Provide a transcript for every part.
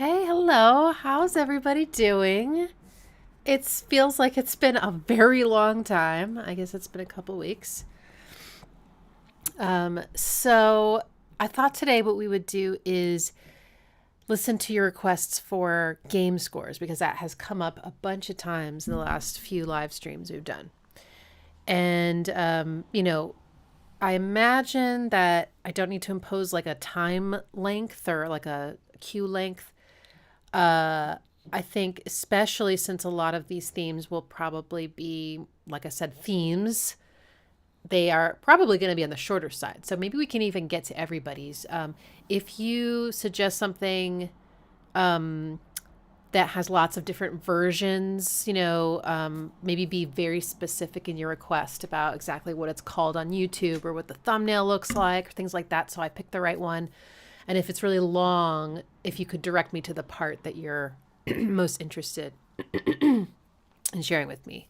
Hey, hello. How's everybody doing? It feels like it's been a very long time. I guess it's been a couple weeks. So I thought today what we would do is listen to your requests for game scores because that has come up a bunch of times in the last few live streams we've done. And, I imagine that I don't need to impose like a time length or like a queue length. I think, especially since a lot of these themes will probably be, like I said, themes, they are probably going to be on the shorter side. So maybe we can even get to everybody's. If you suggest something that has lots of different versions, maybe be very specific in your request about exactly what it's called on YouTube or what the thumbnail looks like, or things like that. So I pick the right one. And if it's really long, if you could direct me to the part that you're most interested in sharing with me.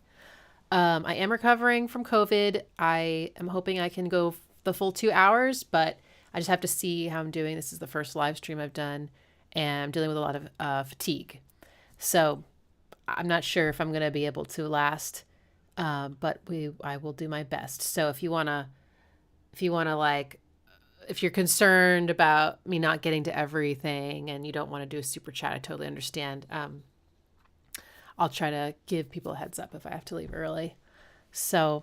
I am recovering from COVID. I am hoping I can go the full 2 hours, but I just have to see how I'm doing. This is the first live stream I've done, and I'm dealing with a lot of fatigue. So I'm not sure if I'm going to be able to last, but I will do my best. So if you want to if you're concerned about me not getting to everything and you don't want to do a super chat, I totally understand. I'll try to give people a heads up if I have to leave early. So,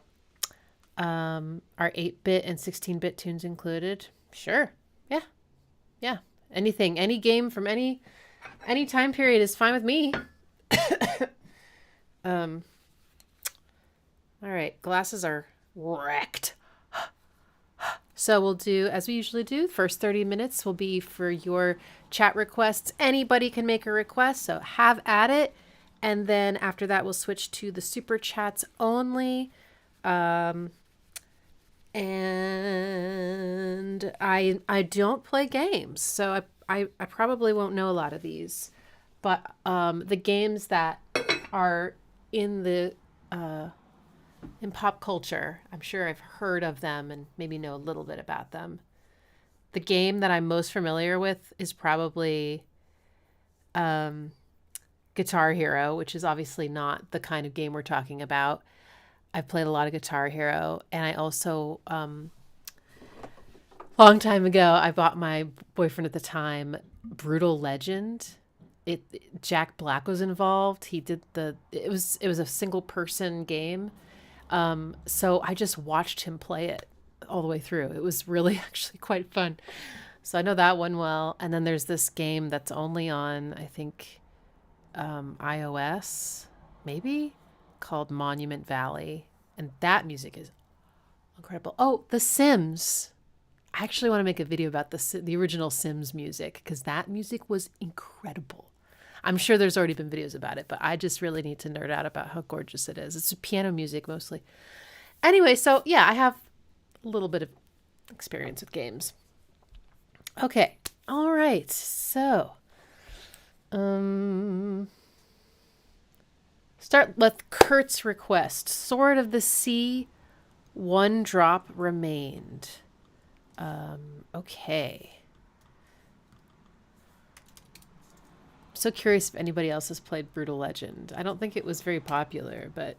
are 8-bit and 16-bit tunes included? Sure. Yeah. Yeah. Anything, any game from any time period is fine with me. All right. Glasses are wrecked. So we'll do, as we usually do, the first 30 minutes will be for your chat requests. Anybody can make a request, so have at it. And then after that, we'll switch to the super chats only. And I don't play games, so I probably won't know a lot of these. But the games that are in pop culture, I'm sure I've heard of them and maybe know a little bit about them. The game that I'm most familiar with is probably Guitar Hero, which is obviously not the kind of game we're talking about. I've played a lot of Guitar Hero, and I also, long time ago, I bought my boyfriend at the time Brutal Legend. Jack Black was involved. He did it was a single person game. So I just watched him play it all the way through. It was really actually quite fun. So I know that one well. And then there's this game that's only on, I think, iOS, maybe, called Monument Valley. And that music is incredible. Oh, The Sims. I actually want to make a video about the original Sims music because that music was incredible. I'm sure there's already been videos about it, but I just really need to nerd out about how gorgeous it is. It's piano music mostly. Anyway, so yeah, I have a little bit of experience with games. Okay. All right. So, start with Kurt's request. Sword of the Sea, 1 drop remained. Okay. So curious if anybody else has played Brutal Legend. I don't think it was very popular, but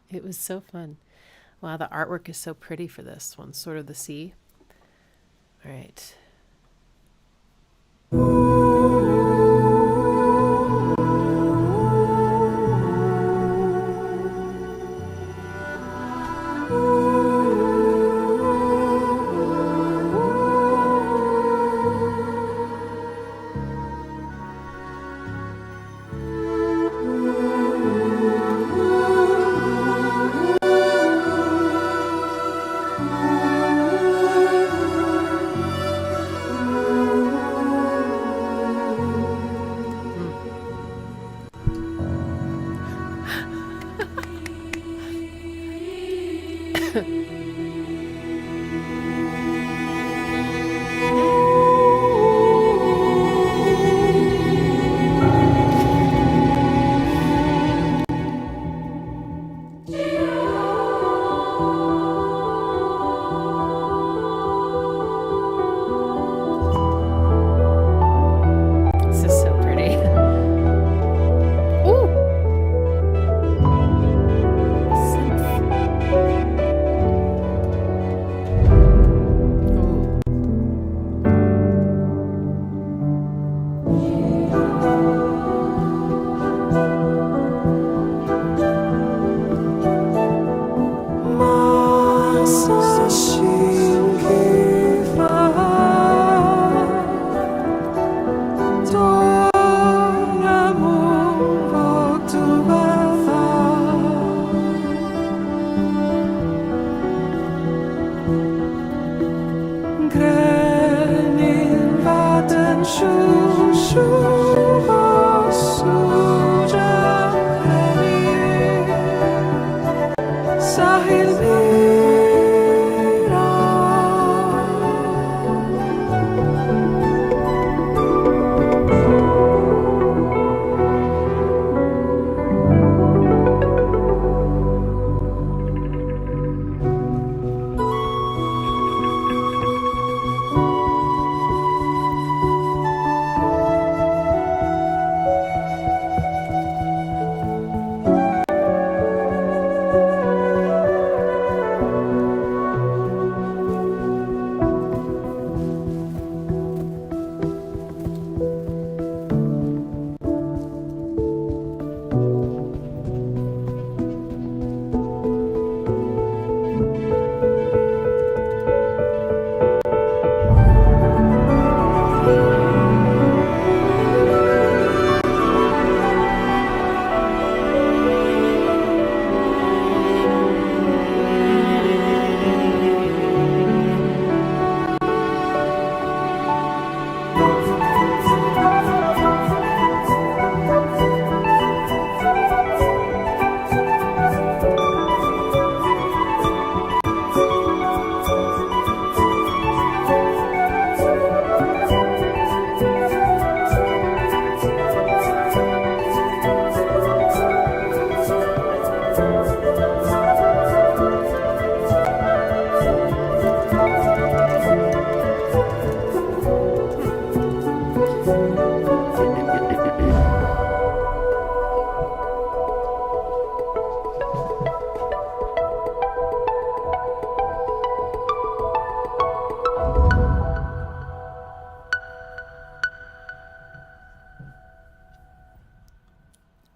it was so fun. Wow, the artwork is so pretty for this one. Sword of the Sea. All right.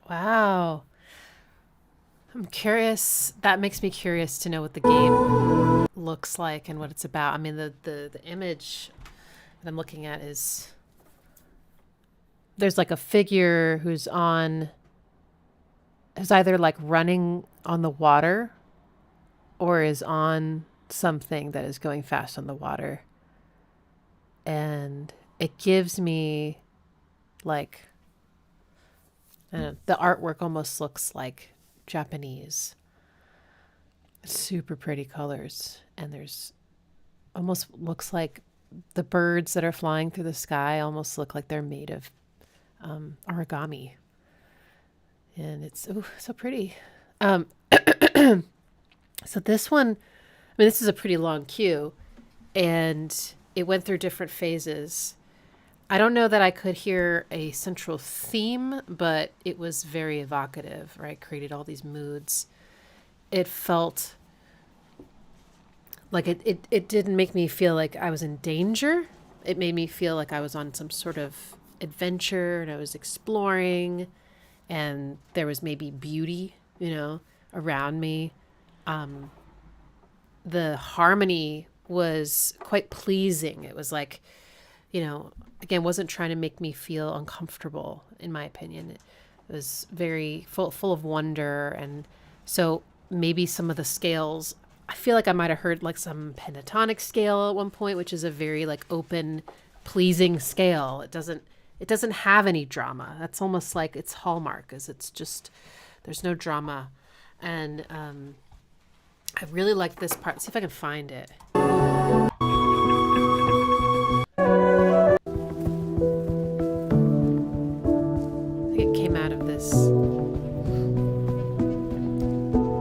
Wow. I'm curious. That makes me curious to know what the game looks like and what it's about. I mean, the image that I'm looking at is there's like a figure who's either like running on the water or is on something that is going fast on the water. And it gives me like, I don't know, the artwork almost looks like Japanese. Super pretty colors. And there's almost looks like the birds that are flying through the sky almost look like they're made of origami. And it's so pretty. So this one, I mean, this is a pretty long queue, and it went through different phases. I don't know that I could hear a central theme, but it was very evocative, right? Created all these moods. It felt like it didn't make me feel like I was in danger. It made me feel like I was on some sort of adventure and I was exploring, and there was maybe beauty, around me. The harmony was quite pleasing. It was like, again, wasn't trying to make me feel uncomfortable, in my opinion. It was very full of wonder. And so maybe some of the scales, I feel like I might have heard like some pentatonic scale at one point, which is a very like open, pleasing scale. It doesn't have any drama. That's almost like its hallmark, is it's just, there's no drama. And I really like this part. Let's see if I can find it. I think it came out of this.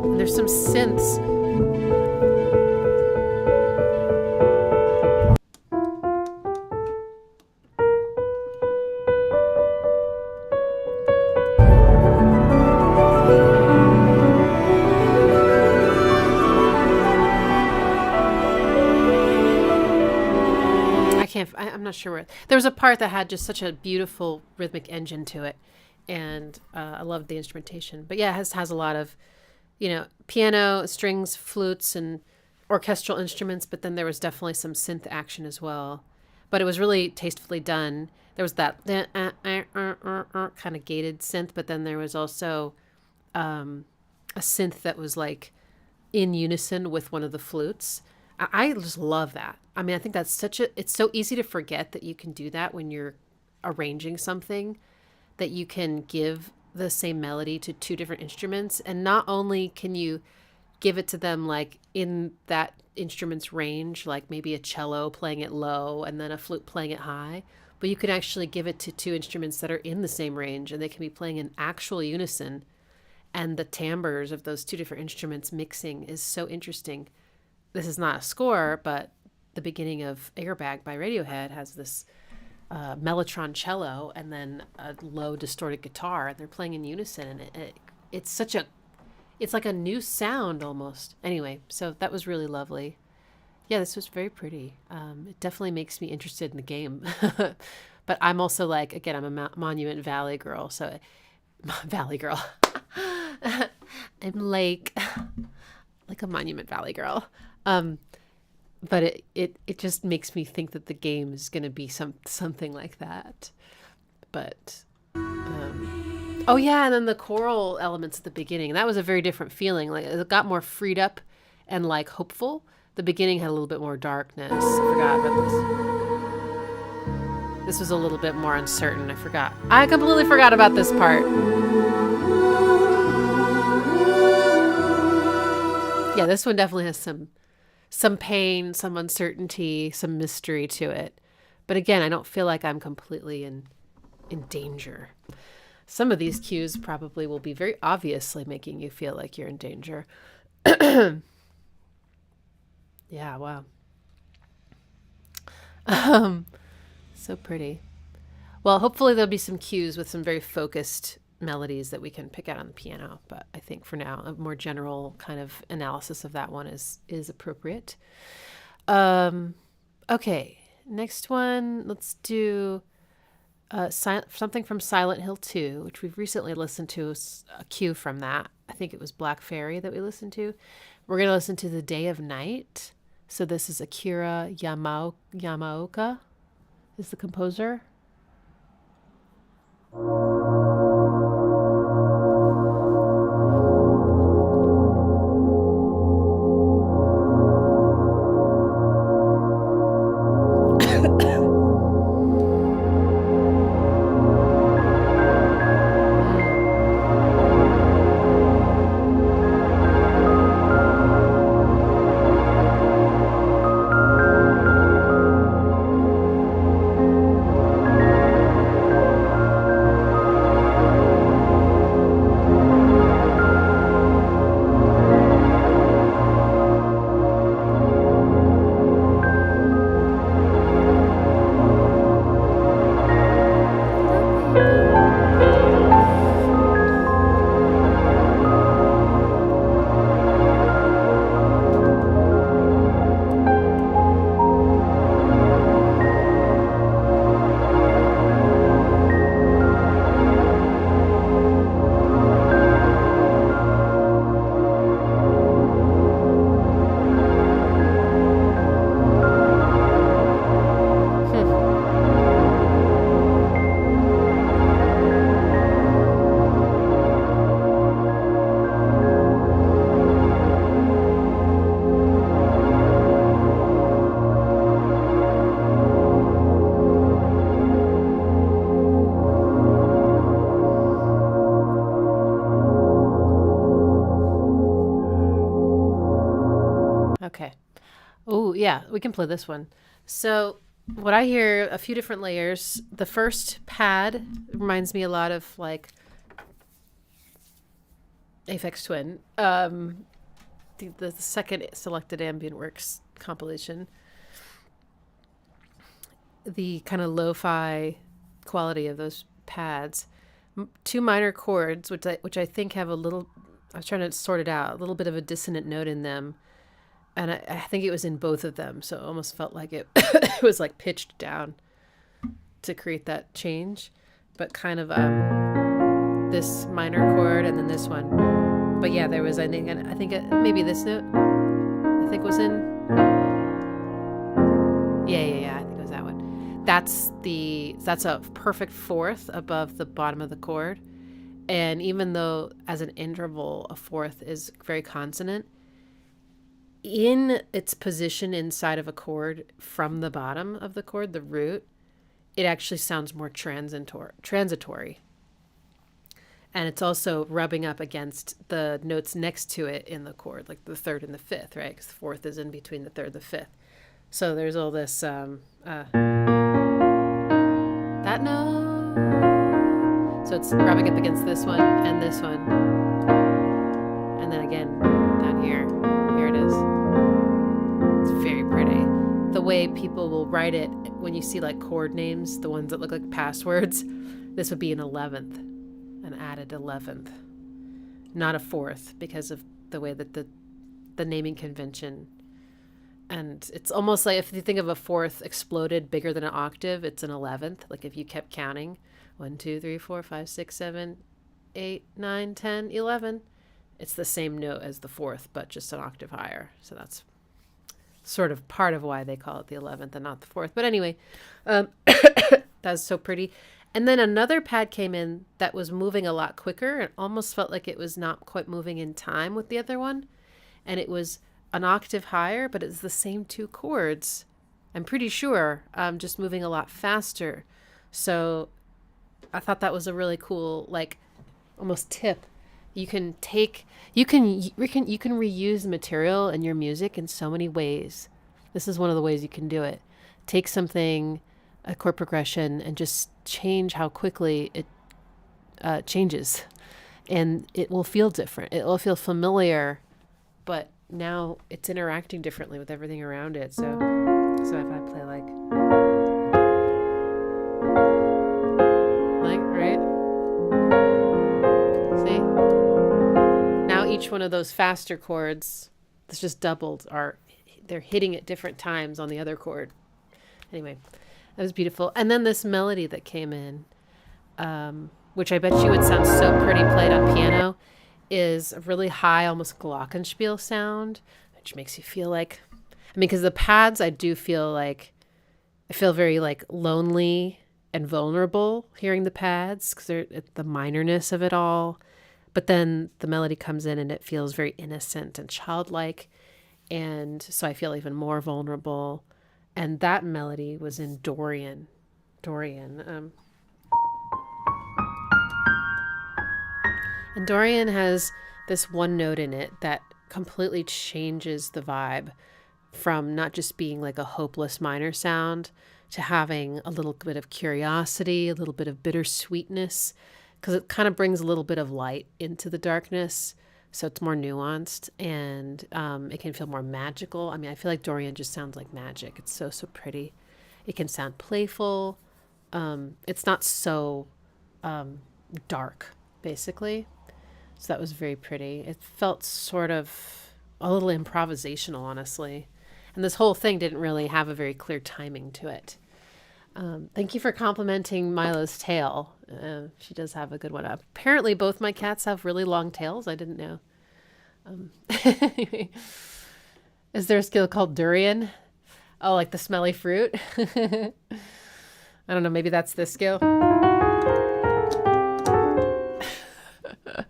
And there's some synths. I'm not sure where. There was a part that had just such a beautiful rhythmic engine to it, and I loved the instrumentation. But yeah, it has a lot of, piano, strings, flutes, and orchestral instruments. But then there was definitely some synth action as well. But it was really tastefully done. There was that kind of gated synth, but then there was also a synth that was like in unison with one of the flutes. I just love that. I mean, I think that's it's so easy to forget that you can do that when you're arranging something, that you can give the same melody to two different instruments. And not only can you give it to them like in that instrument's range, like maybe a cello playing it low and then a flute playing it high. But you can actually give it to two instruments that are in the same range and they can be playing in actual unison. And the timbres of those two different instruments mixing is so interesting. This is not a score, but the beginning of Airbag by Radiohead has this mellotron cello and then a low distorted guitar, and they're playing in unison, and it's like a new sound almost. Anyway, so that was really lovely. Yeah, this was very pretty. It definitely makes me interested in the game. But I'm also like, again, I'm a Monument Valley girl, so Valley girl. I'm like a Monument Valley girl. But it just makes me think that the game is going to be something like that. But oh yeah, and then the choral elements at the beginning, that was a very different feeling. Like it got more freed up and like hopeful. The beginning had a little bit more darkness. I forgot about this. This was a little bit more uncertain. I completely forgot about this part. Yeah, this one definitely has some pain, some uncertainty, some mystery to it. But again, I don't feel like I'm completely in danger. Some of these cues probably will be very obviously making you feel like you're in danger. Yeah, wow. So pretty. Well, hopefully there'll be some cues with some very focused melodies that we can pick out on the piano. But I think for now, a more general kind of analysis of that one is appropriate. Okay, next one. Let's do something from Silent Hill 2, which we've recently listened to a cue from that. I think it was Black Fairy that we listened to. We're going to listen to The Day of Night. So this is Akira Yamaoka is the composer. Okay. Oh, yeah, we can play this one. So what I hear, a few different layers. The first pad reminds me a lot of like Aphex Twin. The second selected ambient works compilation. The kind of lo-fi quality of those pads. Two minor chords, which I think have a little, I was trying to sort it out, a little bit of a dissonant note in them. And I think it was in both of them. So it almost felt like it, it was like pitched down to create that change. But kind of this minor chord and then this one. But yeah, there was, I think maybe this note, I think was in. Yeah, I think it was that one. That's a perfect fourth above the bottom of the chord. And even though as an interval, a fourth is very consonant, in its position inside of a chord from the bottom of the chord, the root, it actually sounds more transitory. And it's also rubbing up against the notes next to it in the chord, like the third and the fifth, right? Because the fourth is in between the third and the fifth. So there's all this, that note. So it's rubbing up against this one and this one. And then again, down here. Here it is. It's very pretty. The way people will write it, when you see like chord names, the ones that look like passwords, this would be an 11th, an added 11th, not a 4th, because of the way that the naming convention. And it's almost like if you think of a 4th exploded bigger than an octave, it's an 11th. Like if you kept counting 1, 2, 3, 4, 5, 6, 7, 8, 9, 10, 11. It's the same note as the 4th, but just an octave higher. So that's sort of part of why they call it the 11th and not the 4th. But anyway, that's so pretty. And then another pad came in that was moving a lot quicker. It almost felt like it was not quite moving in time with the other one. And it was an octave higher, but it's the same 2 chords. I'm pretty sure, just moving a lot faster. So I thought that was a really cool, like, almost tip. You can reuse material in your music in so many ways. This is one of the ways you can do it. Take something, a chord progression, and just change how quickly it changes. And it will feel different. It will feel familiar, but now it's interacting differently with everything around it. So if I play like, right? See? Now each one of those faster chords that's just doubled they're hitting at different times on the other chord. Anyway, that was beautiful. And then this melody that came in, which I bet you would sound so pretty played on piano, is a really high, almost glockenspiel sound, which makes you feel like, because the pads, I feel very like lonely and vulnerable hearing the pads, because they're the minorness of it all. But then the melody comes in and it feels very innocent and childlike. And so I feel even more vulnerable. And that melody was in Dorian. And Dorian has this one note in it that completely changes the vibe from not just being like a hopeless minor sound to having a little bit of curiosity, a little bit of bittersweetness, because it kind of brings a little bit of light into the darkness. So it's more nuanced, and it can feel more magical. I feel like Dorian just sounds like magic. It's so pretty. It can sound playful. It's not so dark, basically. So that was very pretty. It felt sort of a little improvisational, honestly. And this whole thing didn't really have a very clear timing to it. Thank you for complimenting Milo's tail. She does have a good one. Apparently both my cats have really long tails. I didn't know. Is there a skill called durian? Oh, like the smelly fruit? I don't know. Maybe that's the skill.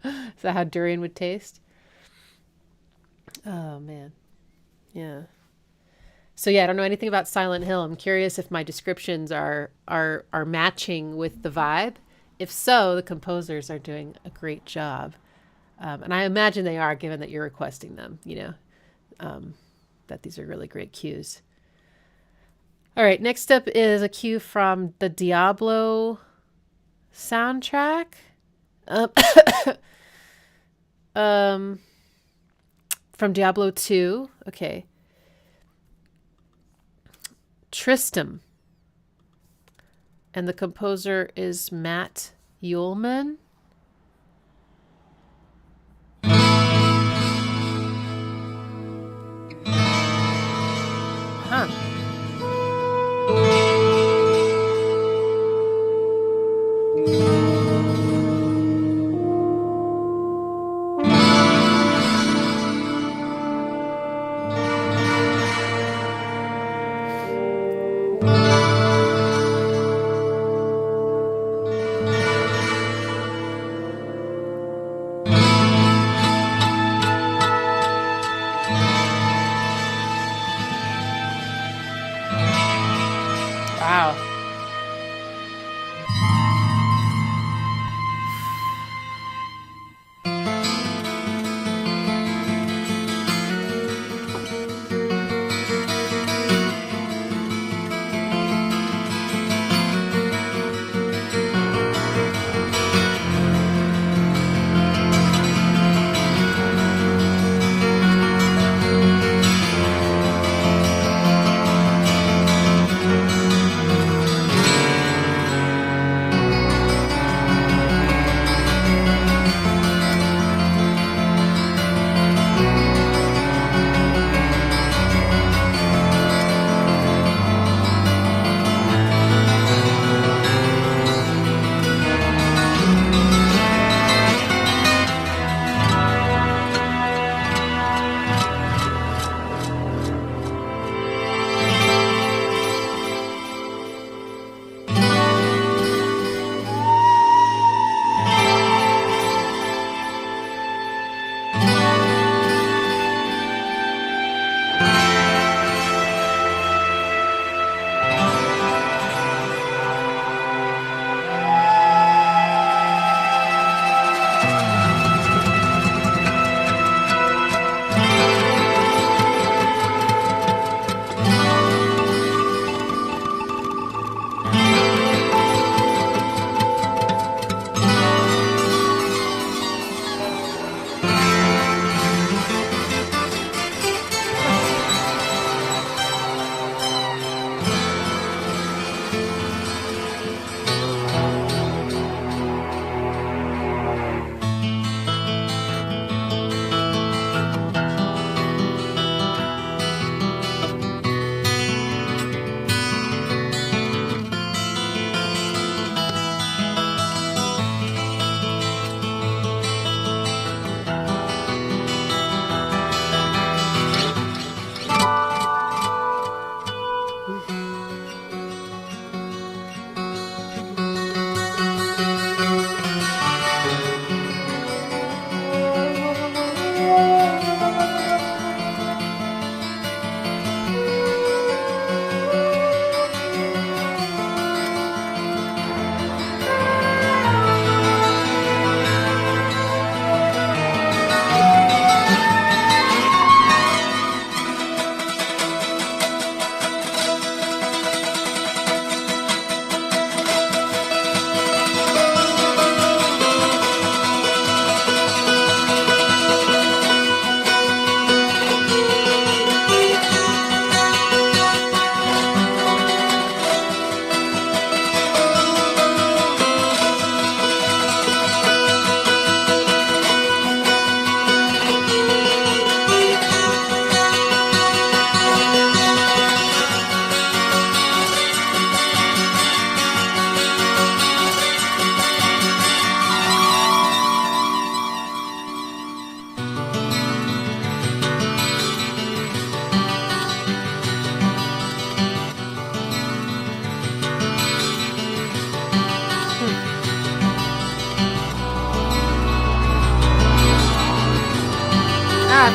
Is that how durian would taste? Oh, man. Yeah. So yeah, I don't know anything about Silent Hill. I'm curious if my descriptions are matching with the vibe. If so, the composers are doing a great job. And I imagine they are, given that you're requesting them, that these are really great cues. All right, next up is a cue from the Diablo soundtrack. From Diablo 2. Okay. Tristram. And the composer is Matt Uelmen. Huh.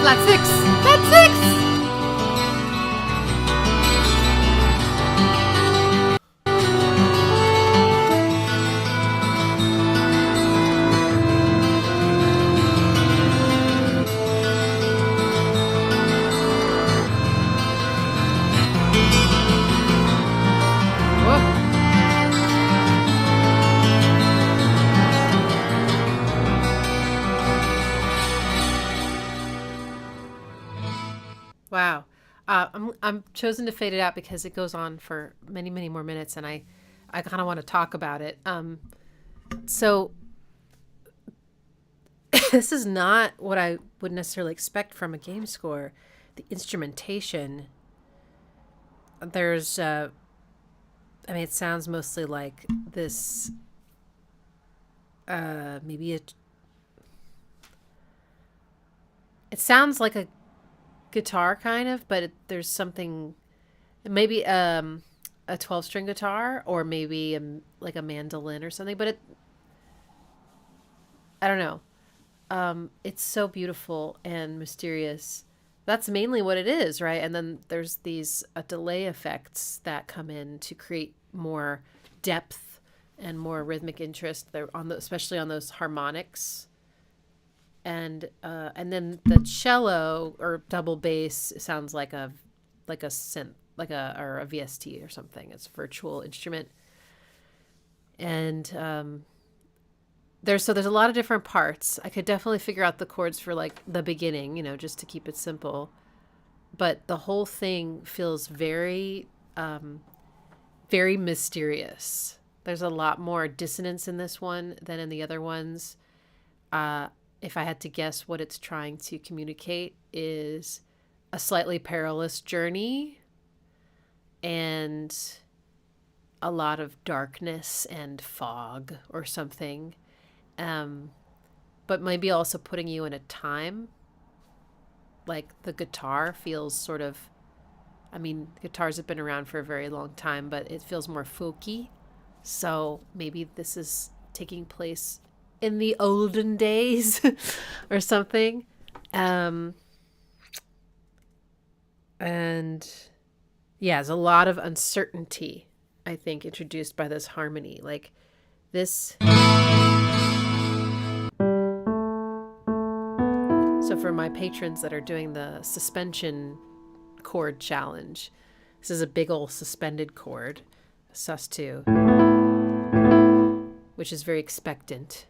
flat 6. Flat 6. Wow. I'm chosen to fade it out because it goes on for many, many more minutes, and I kind of want to talk about it. So this is not what I would necessarily expect from a game score. The instrumentation, there's, I mean, it sounds mostly like this, maybe it sounds like a guitar kind of, but there's something, maybe a 12-string guitar, or maybe like a mandolin or something, but I don't know. It's so beautiful and mysterious. That's mainly what it is, right? And then there's these delay effects that come in to create more depth and more rhythmic interest. They're especially on those harmonics. And then the cello or double bass sounds like a synth, or a VST or something. It's a virtual instrument. And there's a lot of different parts. I could definitely figure out the chords for like the beginning, just to keep it simple. But the whole thing feels very, very mysterious. There's a lot more dissonance in this one than in the other ones. If I had to guess, what it's trying to communicate is a slightly perilous journey and a lot of darkness and fog or something. But maybe also putting you in a time. Like the guitar feels sort of, I mean, guitars have been around for a very long time, but it feels more folky. So maybe this is taking place in the olden days or something. And yeah, there's a lot of uncertainty, I think, introduced by this harmony. Like this. So for my patrons that are doing the suspension chord challenge, this is a big old suspended chord, sus2, which is very expectant.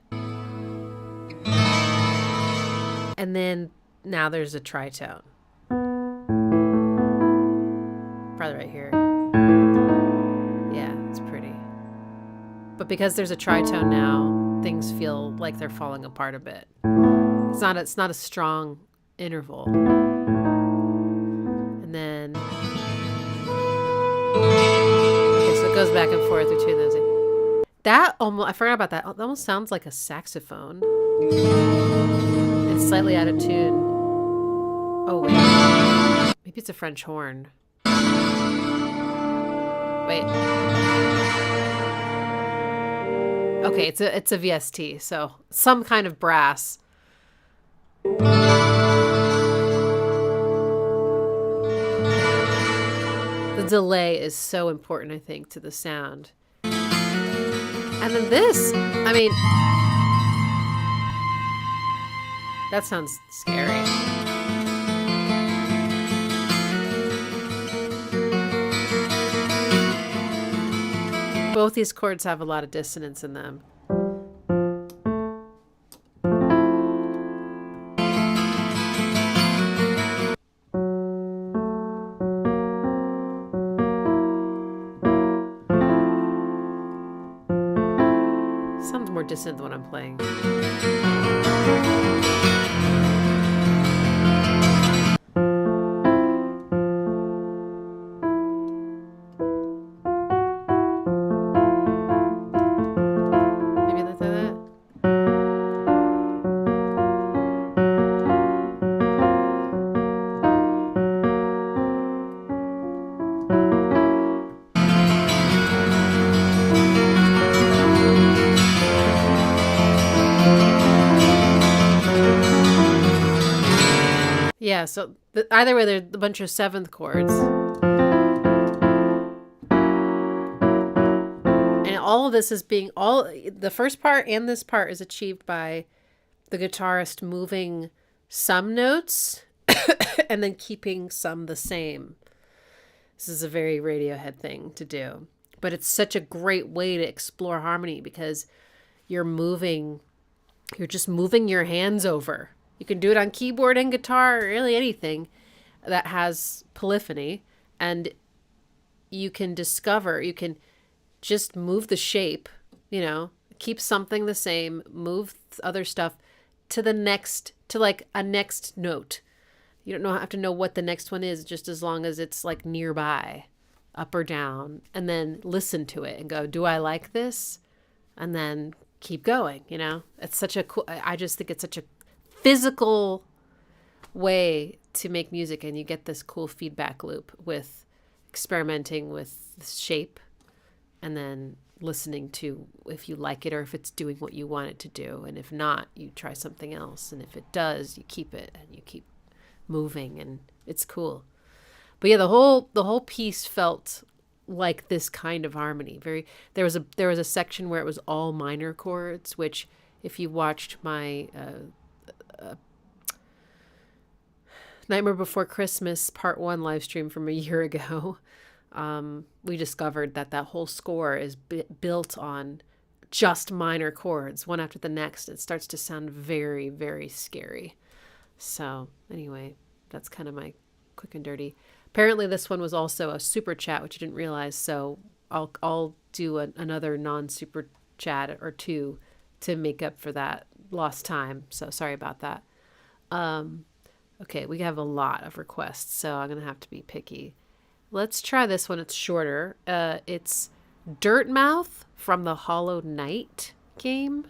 And then now there's a tritone. Probably right here. Yeah, it's pretty. But because there's a tritone now, things feel like they're falling apart a bit. It's not a strong interval. And then okay, so it goes back and forth between those. That almost, I forgot about that. That almost sounds like a saxophone. It's slightly out of tune. Oh wait, maybe it's a French horn. Wait. Okay, it's a VST, so some kind of brass. The delay is so important, I think, to the sound. And then this, I mean, that sounds scary. Both these chords have a lot of dissonance in them. Sounds more dissonant than what I'm playing. Yeah, so either way, there's a bunch of seventh chords. And all of this is being, the first part and this part is achieved by the guitarist moving some notes and then keeping some the same. This is a very Radiohead thing to do. But it's such a great way to explore harmony because you're just moving your hands over. You can do it on keyboard and guitar, or really anything that has polyphony. And you can just move the shape, keep something the same, move other stuff to a next note. You don't have to know what the next one is, just as long as it's like nearby, up or down, and then listen to it and go, do I like this? And then keep going, It's such a cool, I just think it's such a physical way to make music, and you get this cool feedback loop with experimenting with the shape and then listening to if you like it or if it's doing what you want it to do. And if not, you try something else. And if it does, you keep it and you keep moving, and it's cool. But yeah, the whole piece felt like this kind of harmony. There was a section where it was all minor chords, which if you watched my Nightmare Before Christmas Part 1 live stream from a year ago, we discovered that whole score is built on just minor chords, one after the next. It starts to sound very, very scary. So anyway, that's kind of my quick and dirty. Apparently this one was also a super chat, which I didn't realize. So I'll do another non-super chat or two to make up for that lost time. So sorry about that. Okay, we have a lot of requests, so I'm going to have to be picky. Let's try this one. It's shorter. It's Dirtmouth from the Hollow Knight game.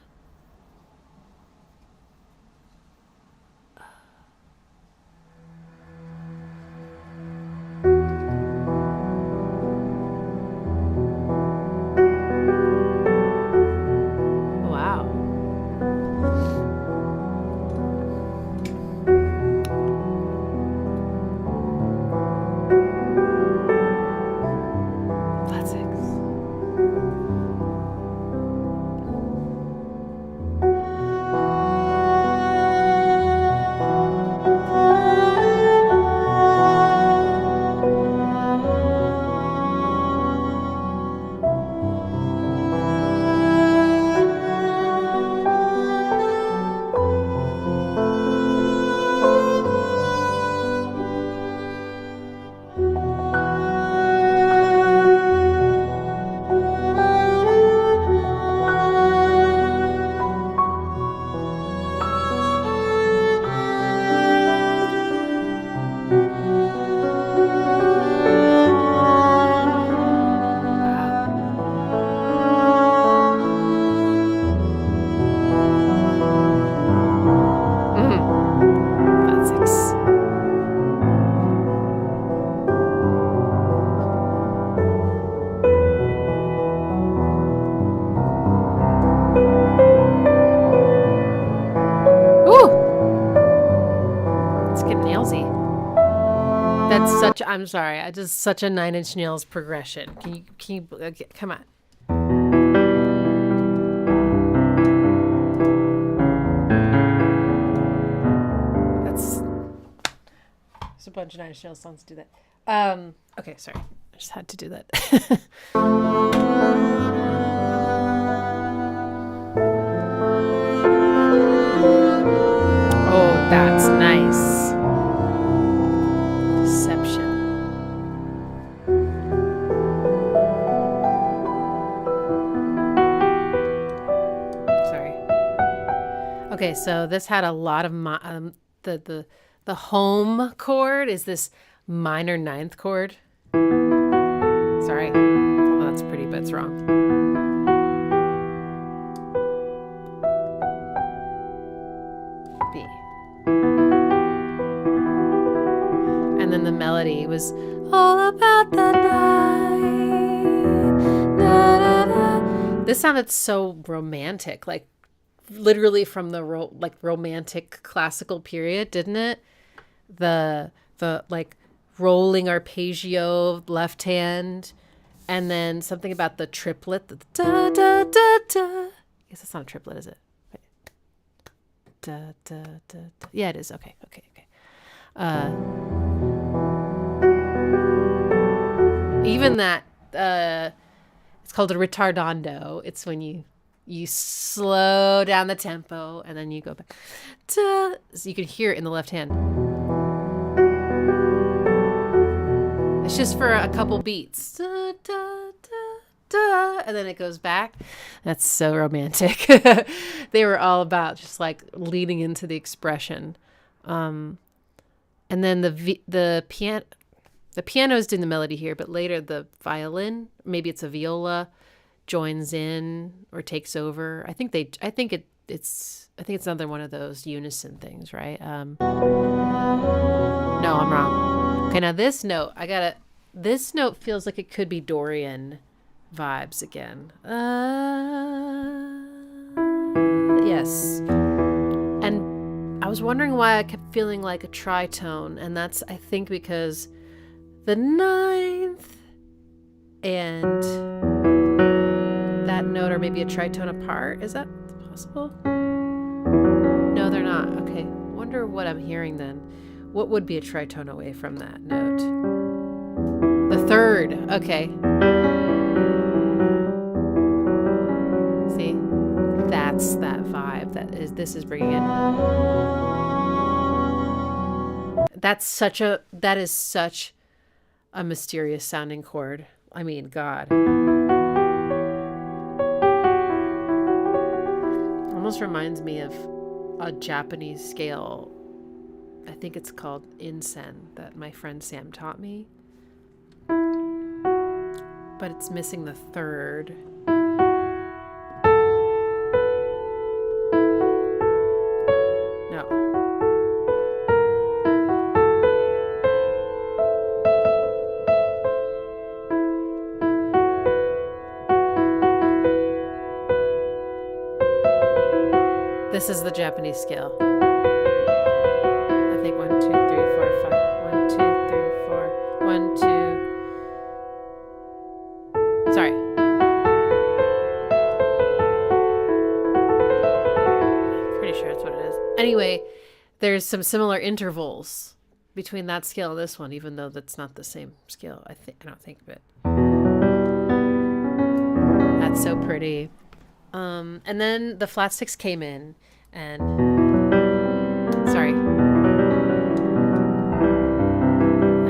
I'm sorry. I just such a Nine Inch Nails progression. Can you okay, come on. There's a bunch of Nine Inch Nails songs to do that. Okay, sorry. I just had to do that. Oh, that's nice. Deception. Okay, so this had a lot of the home chord is this minor ninth chord. Sorry, well, that's pretty, but it's wrong. B. And then the melody was all about the night. Da, da, da. This sounded so romantic, like literally from the romantic classical period, didn't it? the like rolling arpeggio left hand, and then something about the triplet, the da da da da. I guess it's not a triplet, is it? Wait. Da da da da. Yeah, it is. Okay. Even that, it's called a ritardando. It's when you slow down the tempo and then you go back. So you can hear it in the left hand. It's just for a couple beats. Da, da, da, da, and then it goes back. That's so romantic. They were all about just like leading into the expression. And then the piano's doing the melody here, but later the violin, maybe it's a viola, joins in or takes over. I think it's another one of those unison things, right? No, I'm wrong. Okay, now this note, this note feels like it could be Dorian vibes again. Yes. And I was wondering why I kept feeling like a tritone, and that's, I think, because the ninth and that note are maybe a tritone apart. Is that possible? No, they're not. Okay. Wonder what I'm hearing then. What would be a tritone away from that note? The third. Okay. See? That's that vibe this is bringing in. That is such a mysterious sounding chord. I mean, God. Almost reminds me of a Japanese scale. I think it's called Insen that my friend Sam taught me. But it's missing the third. No. This is the Japanese scale. I think 1, 2, 3, 4, 5. 1, 2, 3, 4. 1, 2. Sorry. I'm pretty sure that's what it is. Anyway, there's some similar intervals between that scale and this one, even though that's not the same scale. I don't think, but that's so pretty. And then the flat six came in, and sorry,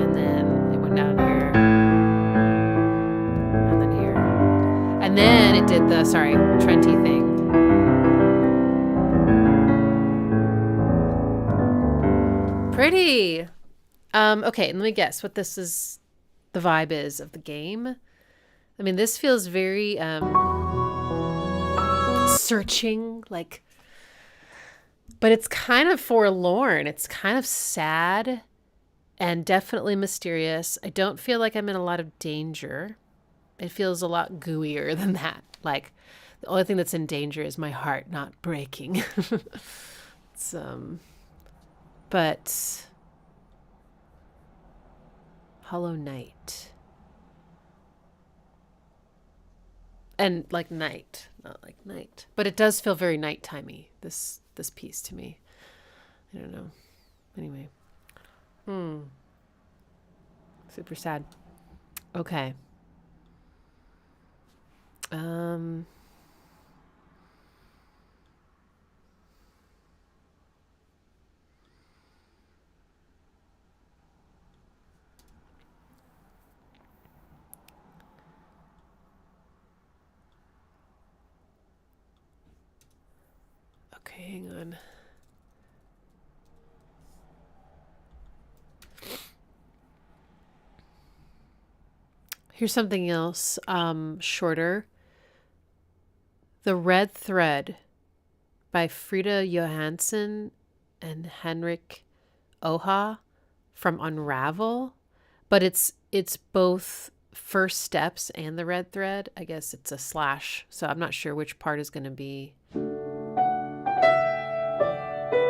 and then it went down here, and then here, and then it did the Trenty thing. Pretty. Okay, let me guess what this is. The vibe is of the game. I mean, this feels very searching, like, but it's kind of forlorn. It's kind of sad and definitely mysterious. I don't feel like I'm in a lot of danger. It feels a lot gooier than that. Like, the only thing that's in danger is my heart not breaking. It's but Hollow Knight. And like night, not like night. But it does feel very nighttime-y, this piece to me. I don't know. Anyway. Super sad. Okay. Okay, hang on. Here's something else, shorter. The Red Thread by Frida Johansson and Henrik Oha from Unravel. But it's both first steps and the red thread. I guess it's a slash, so I'm not sure which part is going to be.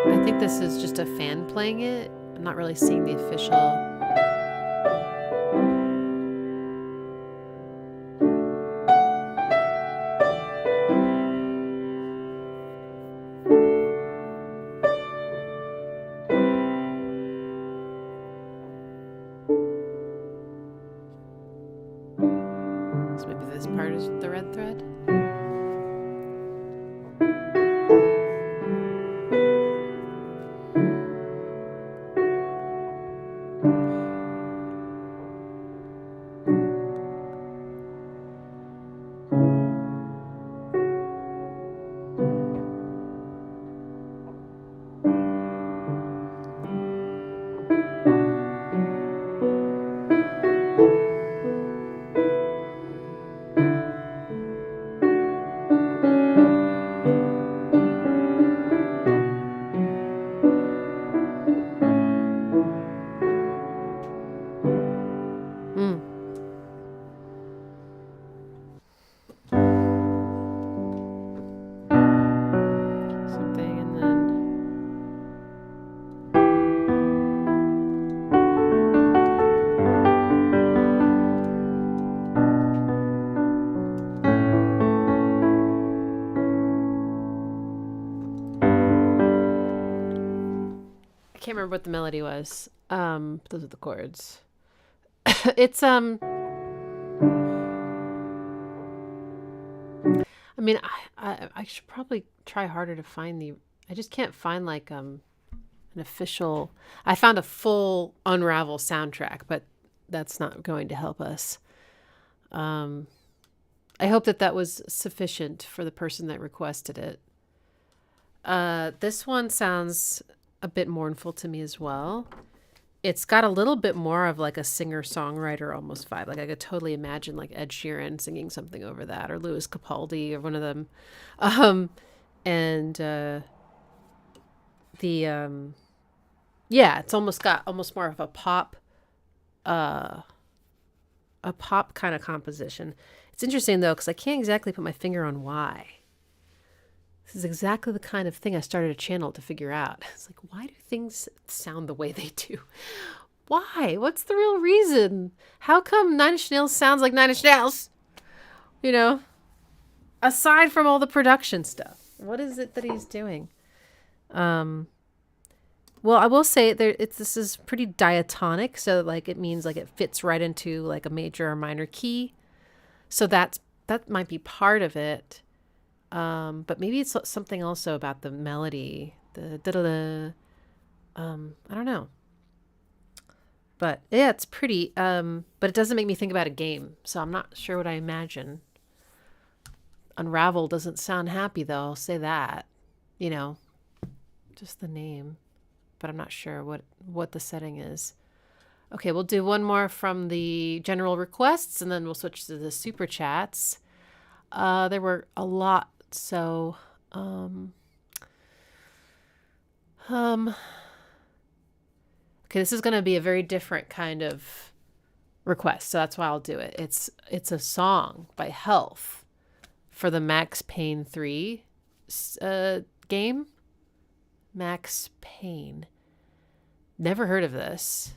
I think this is just a fan playing it. I'm not really seeing the official. So maybe this part is the red thread. Can't remember what the melody was. Those are the chords. It's I mean, I should probably try harder to find the. I just can't find like an official. I found a full Unravel soundtrack, but that's not going to help us. I hope that was sufficient for the person that requested it. This one sounds a bit mournful to me as well. It's got a little bit more of like a singer-songwriter almost vibe. Like I could totally imagine like Ed Sheeran singing something over that, or Louis Capaldi, or one of them. Yeah, it's almost got almost more of a pop kind of composition. It's interesting though, because I can't exactly put my finger on why. This is exactly the kind of thing I started a channel to figure out. It's like, why do things sound the way they do? Why? What's the real reason? How come Nine Inch Nails sounds like Nine Inch Nails? You know, aside from all the production stuff, what is it that he's doing? Well, I will say this is pretty diatonic, so like it means like it fits right into like a major or minor key. So that might be part of it. But maybe it's something also about the melody, the da-da-da. I don't know. But yeah, it's pretty. But it doesn't make me think about a game, so I'm not sure what I imagine. Unravel doesn't sound happy though. I'll say that. You know, just the name, but I'm not sure what the setting is. Okay, we'll do one more from the general requests, and then we'll switch to the super chats. There were a lot. So, okay, this is going to be a very different kind of request, so that's why I'll do it. It's a song by Health for the Max Payne 3 game. Max Payne. Never heard of this.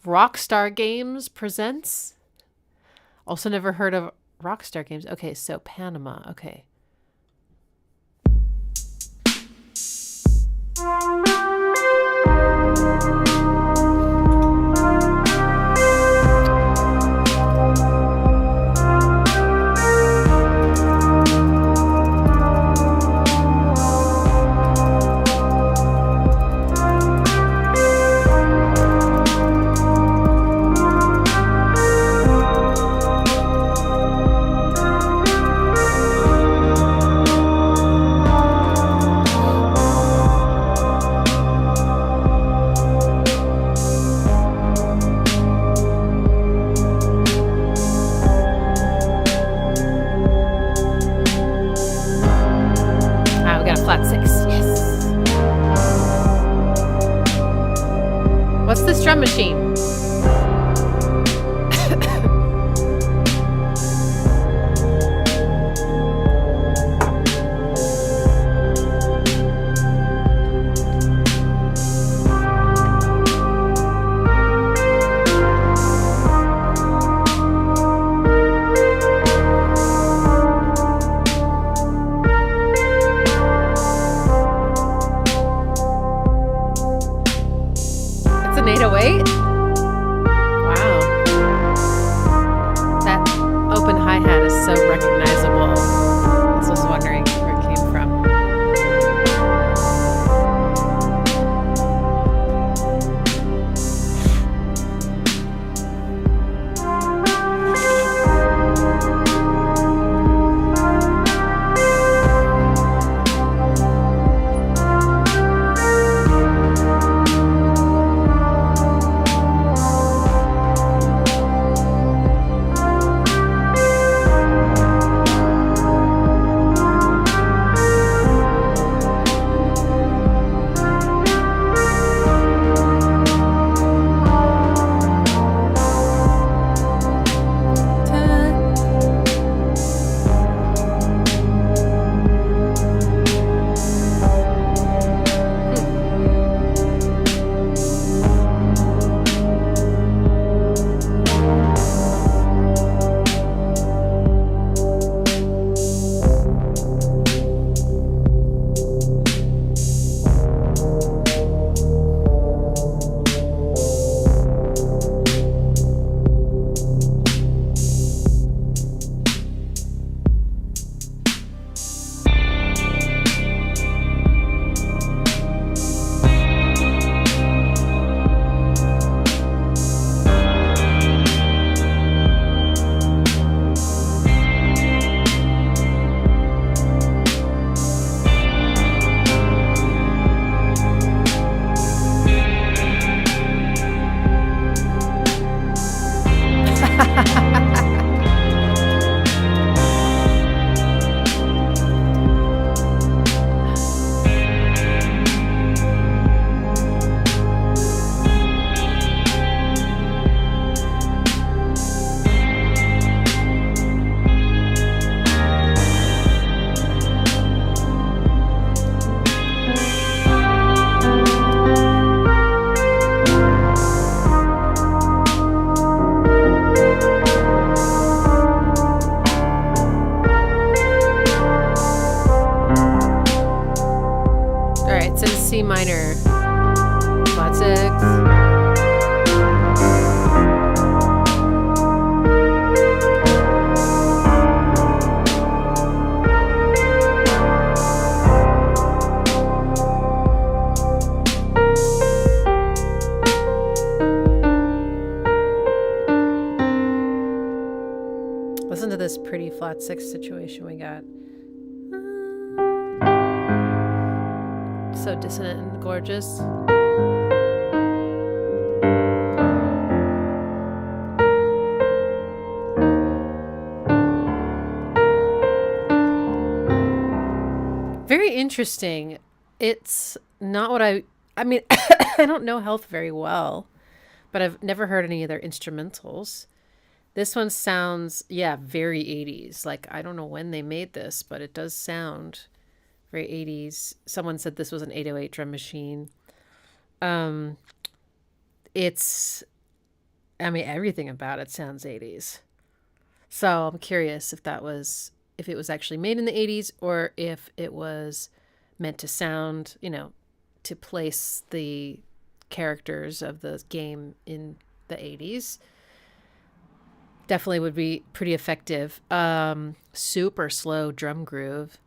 Rockstar Games presents. Also never heard of Rockstar Games. Okay, so Panama. Okay. Listen to this pretty flat 6 situation we got. So dissonant and gorgeous. Very interesting. It's not what I mean, I don't know Health very well, but I've never heard any of their instrumentals. This one sounds, yeah, very 80s. Like, I don't know when they made this, but it does sound very 80s. Someone said this was an 808 drum machine. It's, I mean, everything about it sounds 80s. So I'm curious if it was actually made in the 80s or if it was meant to sound, to place the characters of the game in the 80s. Definitely would be pretty effective. Super slow drum groove.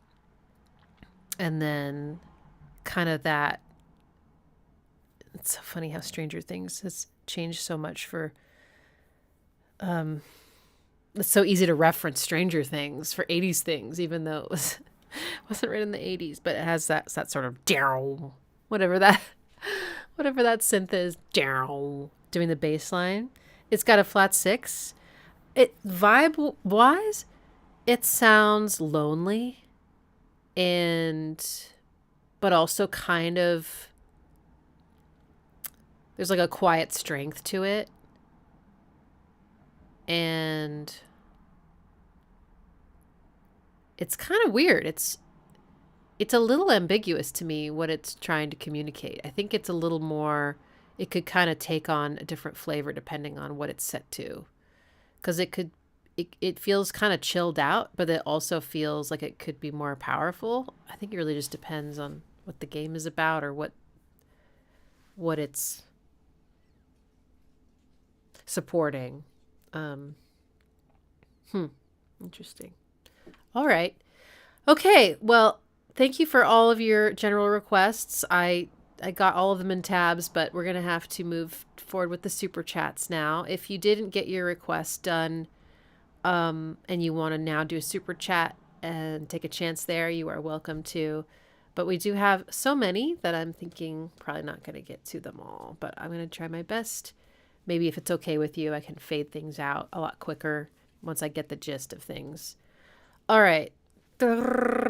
And then kind of that. It's so funny how Stranger Things has changed so much for. It's so easy to reference Stranger Things for 80s things, even though it wasn't written in the 80s. But it has that sort of whatever that synth is, doing the bass line. It's got a flat 6. It vibe wise, it sounds lonely but also kind of, there's like a quiet strength to it. And it's kind of weird. It's a little ambiguous to me what it's trying to communicate. I think it's a little more, it could kind of take on a different flavor depending on what it's set to. Because it feels kind of chilled out, but it also feels like it could be more powerful. I think it really just depends on what the game is about or what it's supporting. Interesting. All right. Okay. Well, thank you for all of your general requests. I got all of them in tabs, but we're going to have to move forward with the super chats now. If you didn't get your request done, and you want to now do a super chat and take a chance there, you are welcome to. But we do have so many that I'm thinking probably not going to get to them all, but I'm going to try my best. Maybe if it's okay with you, I can fade things out a lot quicker once I get the gist of things. All right. Let's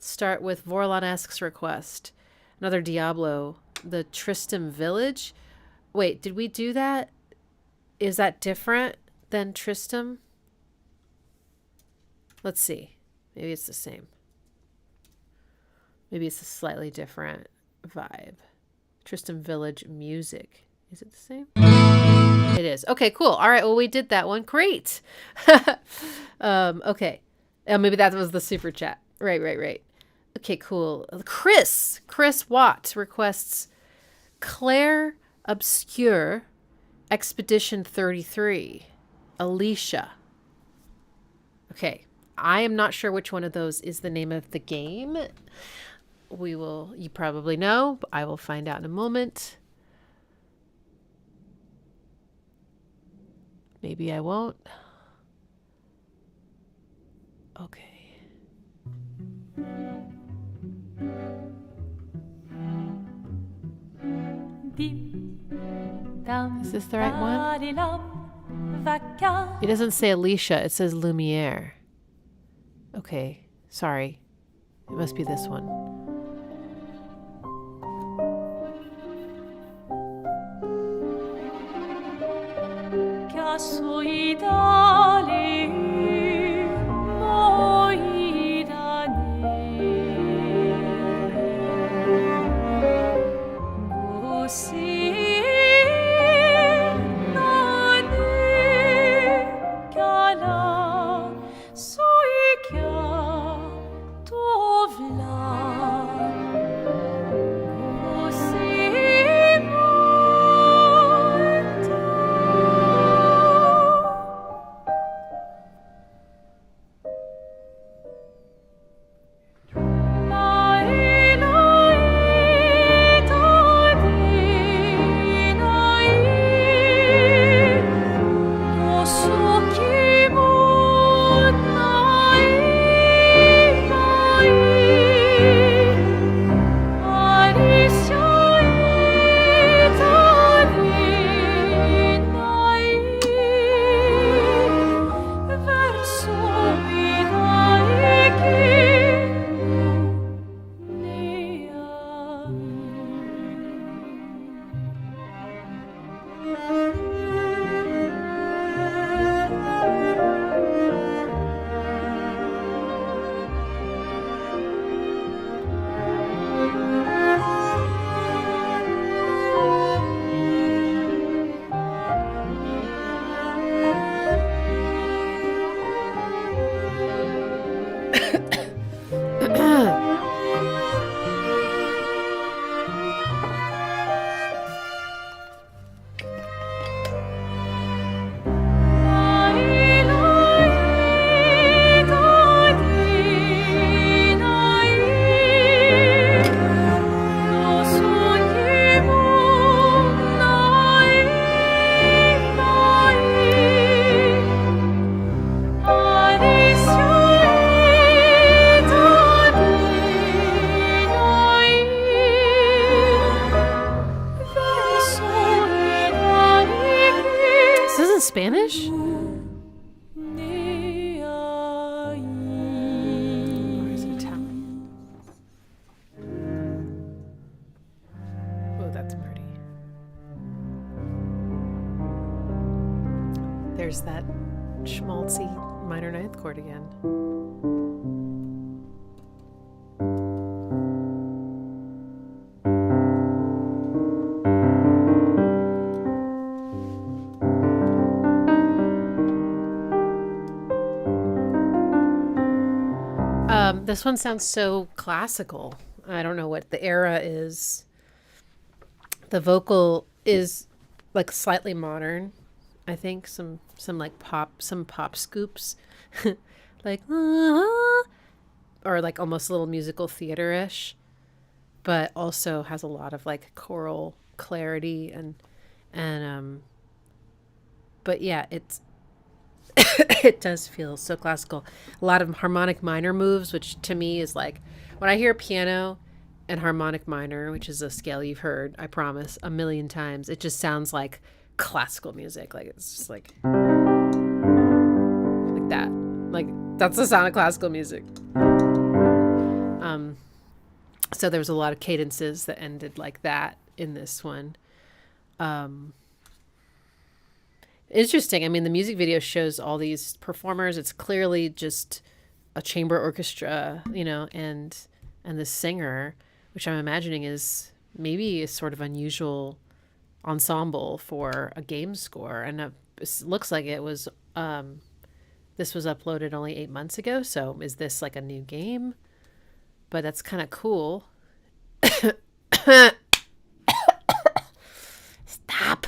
start with Vorlon asks request. Another Diablo, the Tristram village. Wait, did we do that? Is that different than Tristram? Let's see. Maybe it's the same. Maybe it's a slightly different vibe. Tristram village music. Is it the same? It is. Okay, cool. All right. Well, we did that one. Great. Okay. Maybe that was the super chat. Right. Okay, cool. Chris Watt requests Clair, Obscur, Expedition 33, Alicia. Okay. I am not sure which one of those is the name of the game. You probably know, but I will find out in a moment. Maybe I won't. Okay. Is this the right one? It doesn't say Alicia, it says Lumiere. Okay, sorry. It must be this one. Spanish? Or is it Italian? Oh, that's pretty. There's that schmaltzy minor ninth chord again. This one sounds so classical. I don't know what the era is. The vocal is like slightly modern. I think some like pop scoops, like or like almost a little musical theater-ish, but also has a lot of like choral clarity and but yeah, it's it does feel so classical. A lot of harmonic minor moves, which to me is like when I hear piano and harmonic minor, which is a scale you've heard, I promise, a million times, it just sounds like classical music. Like it's just like that. Like that's the sound of classical music. So there was a lot of cadences that ended like that in this one. Interesting. I mean, the music video shows all these performers. It's clearly just a chamber orchestra, you know, and the singer, which I'm imagining is maybe a sort of unusual ensemble for a game score. And it looks like it was, this was uploaded only 8 months ago. So is this like a new game? But that's kind of cool. Stop.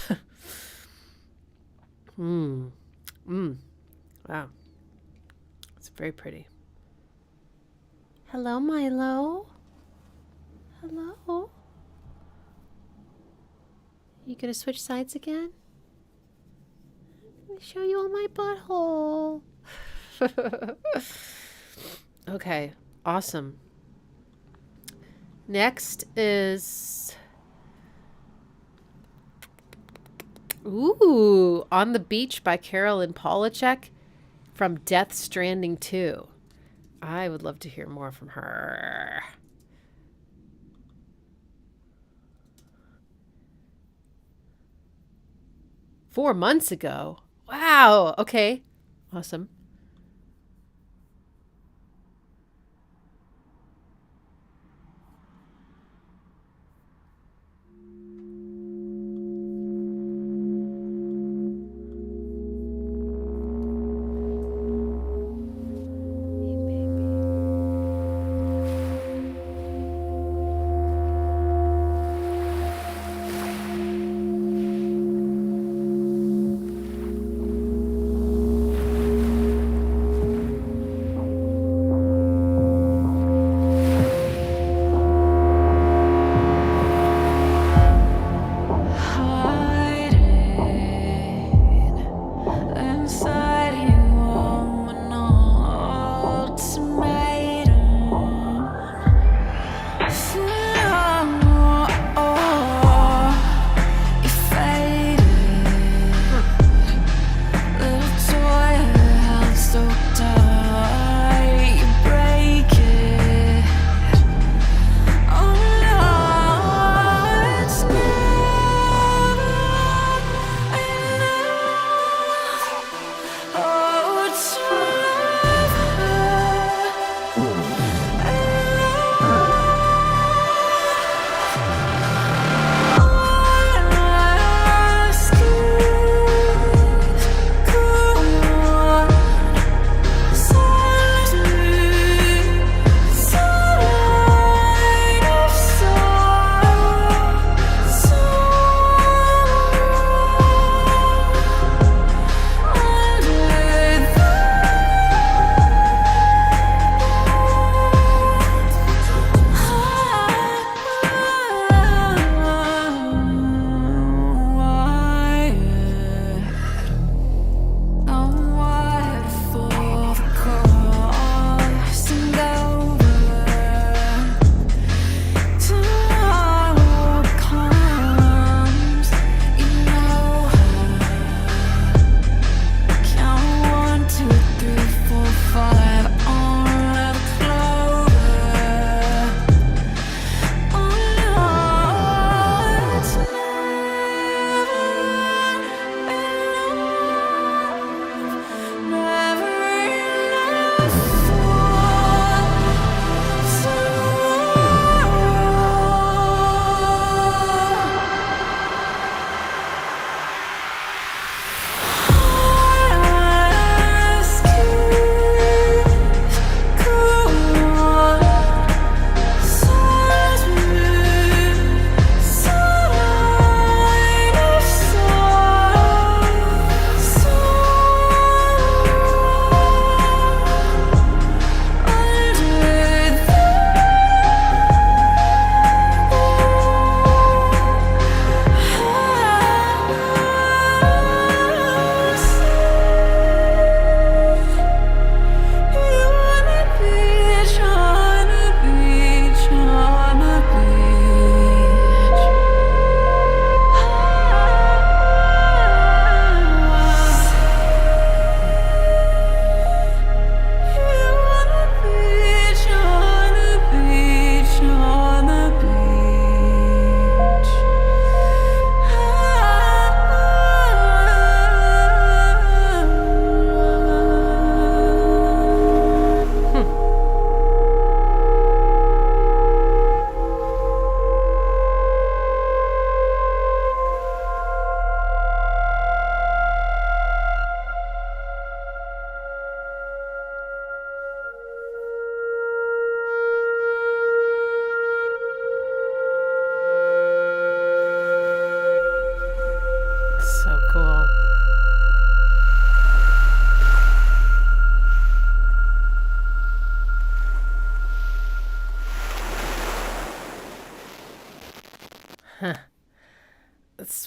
Wow. It's very pretty. Hello, Milo. Hello. You gonna switch sides again? Let me show you on my butthole. Okay, awesome. Next is... Ooh, On the Beach by Carolyn Polachek from Death Stranding 2. I would love to hear more from her. Four months ago. Wow. Okay. Awesome.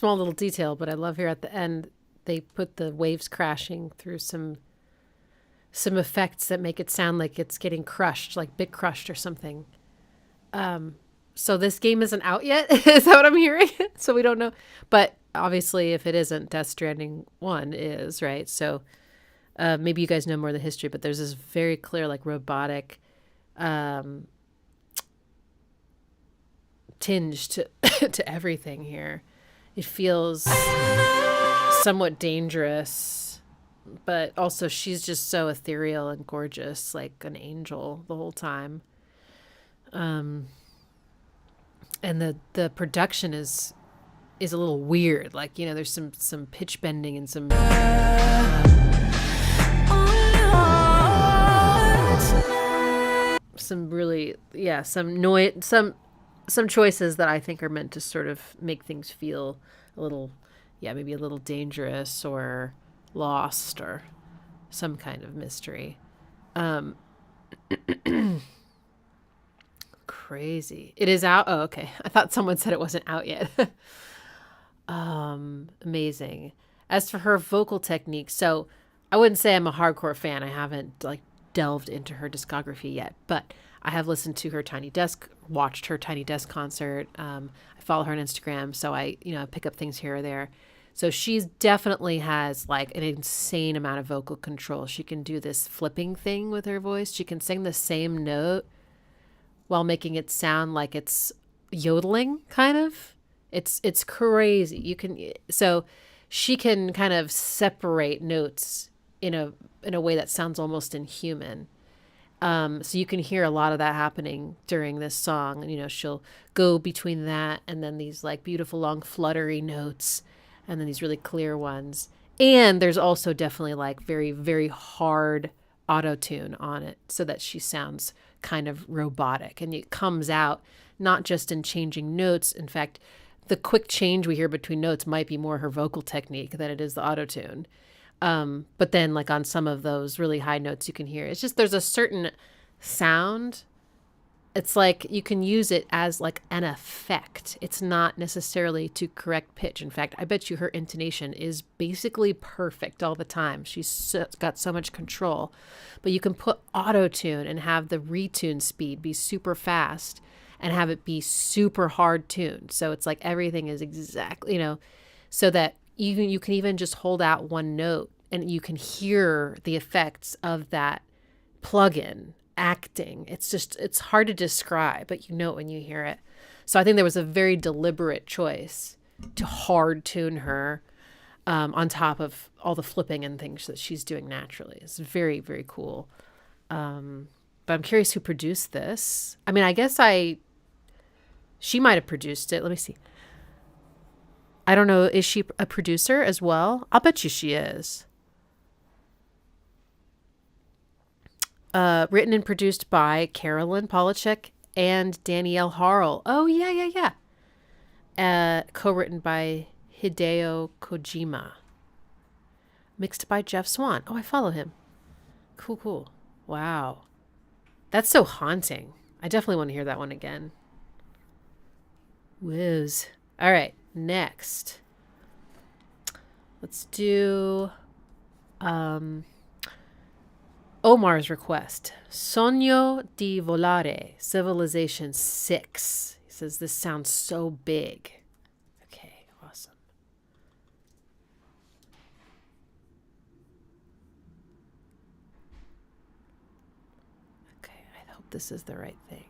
small little detail, but I love here at the end they put the waves crashing through some effects that make it sound like it's getting crushed, like bit crushed or something. So this game isn't out yet. Is that what I'm hearing? So we don't know. But obviously, if it isn't, Death Stranding 1 is, right? So maybe you guys know more of the history, but there's this very clear, like, robotic tinge to, to everything here. It feels somewhat dangerous, but also she's just so ethereal and gorgeous, like an angel the whole time. And the production is a little weird. Like, you know, there's some pitch bending and some really, yeah, some noise, some choices that I think are meant to sort of make things feel a little, yeah, maybe a little dangerous or lost or some kind of mystery. Crazy. It is out. Oh, okay. I thought someone said it wasn't out yet. Amazing. As for her vocal technique, so I wouldn't say I'm a hardcore fan. I haven't like delved into her discography yet, but I have listened to her Tiny Desk, watched her Tiny Desk concert. I follow her on Instagram, so I pick up things here or there. So she's definitely has like an insane amount of vocal control. She can do this flipping thing with her voice. She can sing the same note while making it sound like it's yodeling, kind of. It's crazy. So she can kind of separate notes in a way that sounds almost inhuman. So you can hear a lot of that happening during this song. And, she'll go between that and then these like beautiful long fluttery notes and then these really clear ones. And there's also definitely like very, very hard auto-tune on it so that she sounds kind of robotic, and it comes out not just in changing notes. In fact, the quick change we hear between notes might be more her vocal technique than it is the auto-tune. But then like on some of those really high notes you can hear, it's just there's a certain sound. It's like you can use it as like an effect. It's not necessarily to correct pitch. In fact, I bet you her intonation is basically perfect all the time. She's got so much control. But you can put auto-tune and have the retune speed be super fast and have it be super hard tuned. So it's like everything is exactly, so that you can even just hold out one note and you can hear the effects of that plugin acting. It's hard to describe, but you know it when you hear it. So I think there was a very deliberate choice to hard tune her on top of all the flipping and things that she's doing naturally. It's very, very cool. But I'm curious who produced this. I mean, I guess she might have produced it. Let me see. I don't know. Is she a producer as well? I'll bet you she is. Written and produced by Carolyn Polachek and Danielle Harl. Oh, yeah. Co-written by Hideo Kojima. Mixed by Jeff Swan. Oh, I follow him. Cool. Wow. That's so haunting. I definitely want to hear that one again. Whiz. All right, next. Let's do Omar's request. Sogno di Volare, Civilization 6. He says this sounds so big. Okay, awesome. Okay, I hope this is the right thing.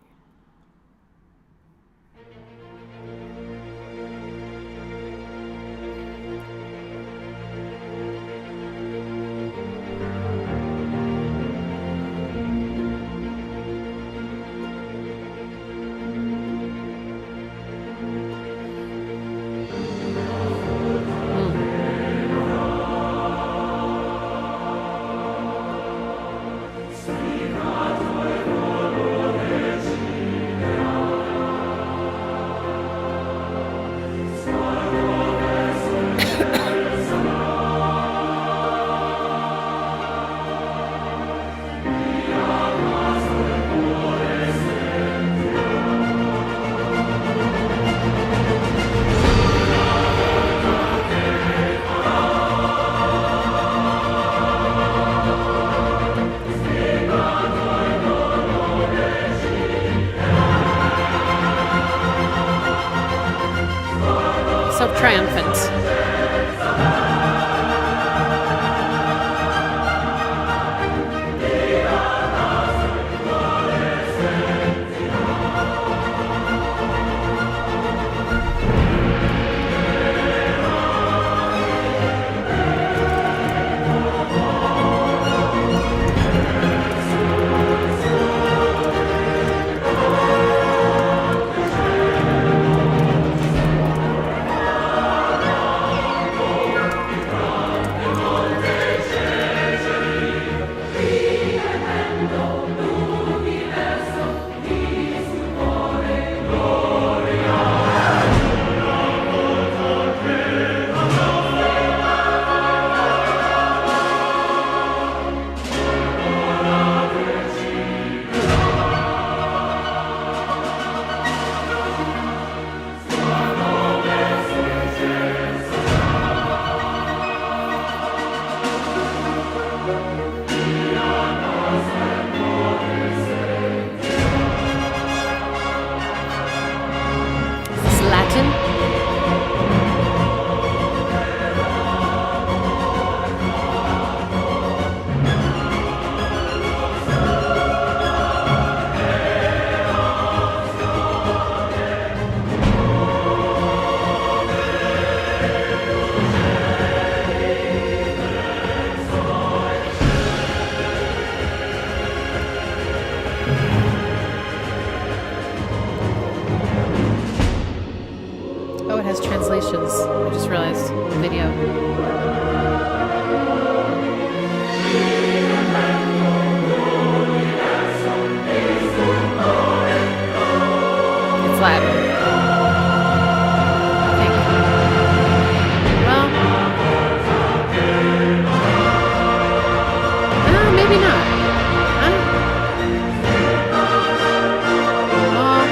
video. It's Latin. I think. Well, maybe not. Well,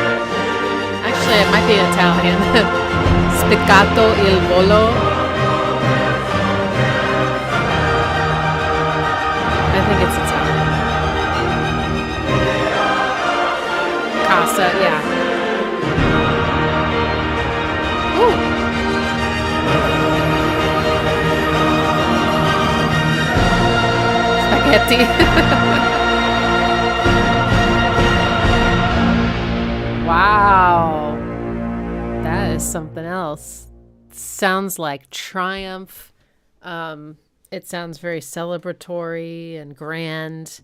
actually, it might be Italian. Spiccato il volo. I think it's Italian. Casa, yeah. Ooh. Spaghetti. Wow. That is something else. Sounds like triumph. It sounds very celebratory and grand.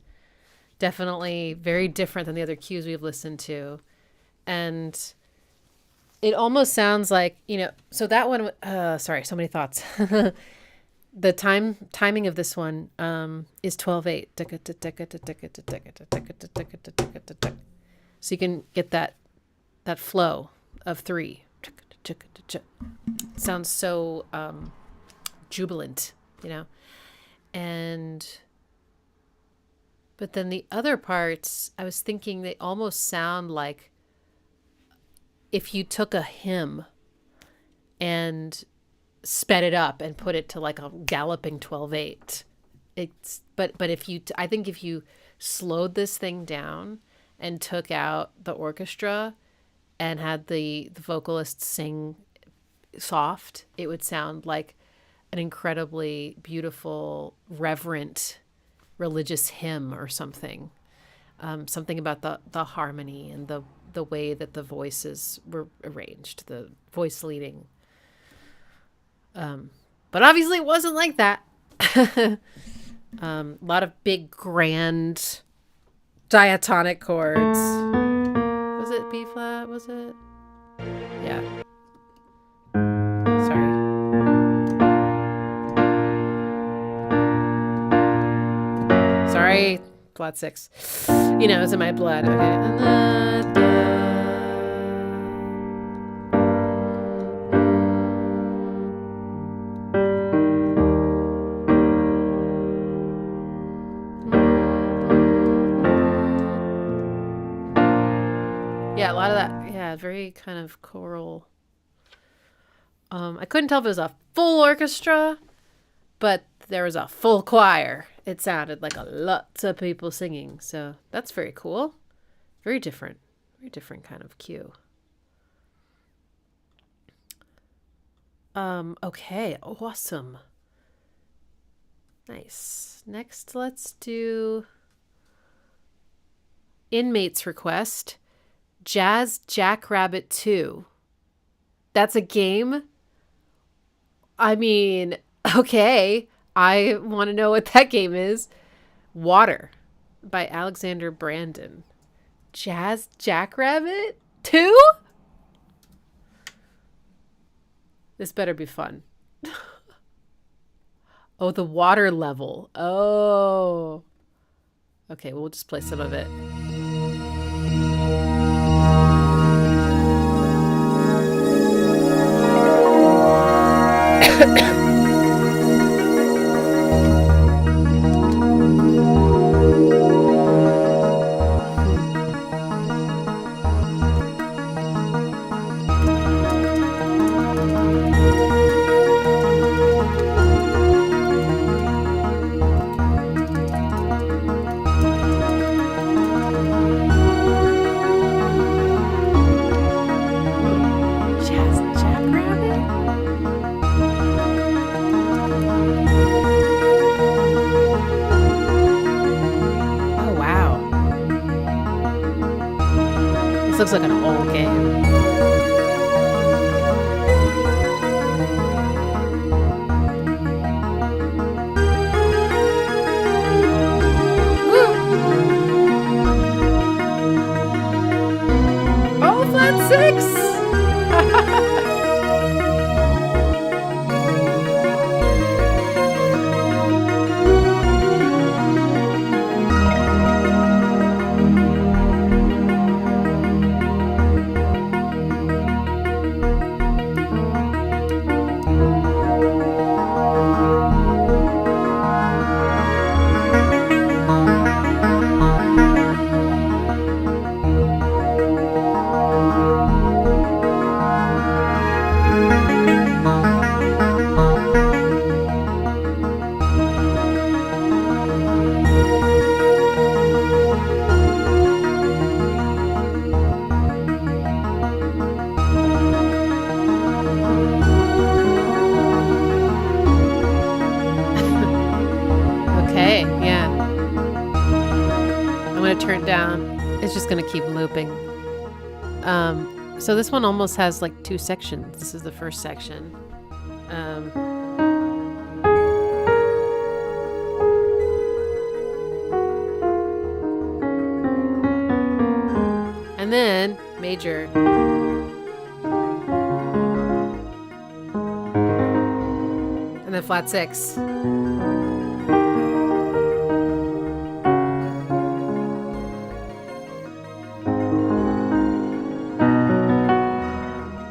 Definitely very different than the other cues we've listened to. And it almost sounds like, so that one, sorry, so many thoughts. The timing of this one is 12/8. So you can get that flow of 3. It sounds so jubilant, but then the other parts, I was thinking they almost sound like if you took a hymn and sped it up and put it to like a galloping 12/8. But I think if you slowed this thing down and took out the orchestra and had the vocalists sing soft, it would sound like an incredibly beautiful, reverent, religious hymn or something. Something about the harmony and the way that the voices were arranged, the voice leading. But obviously it wasn't like that. A lot of big, grand, diatonic chords. Was it B flat? Was it? Yeah. Sorry. Sorry. Flat 6. It's in my blood. Okay. Yeah, a lot of that. Yeah, very kind of choral. I couldn't tell if it was a full orchestra, but there was a full choir. It sounded like a lot of people singing. So that's very cool. Very different kind of cue. Okay, awesome. Nice. Next, let's do Inmate's request. Jazz Jackrabbit 2. That's a game? I mean, okay. I want to know what that game is. Water by Alexander Brandon. Jazz Jackrabbit 2? This better be fun. Oh, the water level. Oh. Okay, we'll just play some of it. Looks like an old game. Woo. Oh, flat 6. I turn it down, it's just gonna keep looping. So this one almost has like 2 sections. This is the first section. And then major. And then flat 6.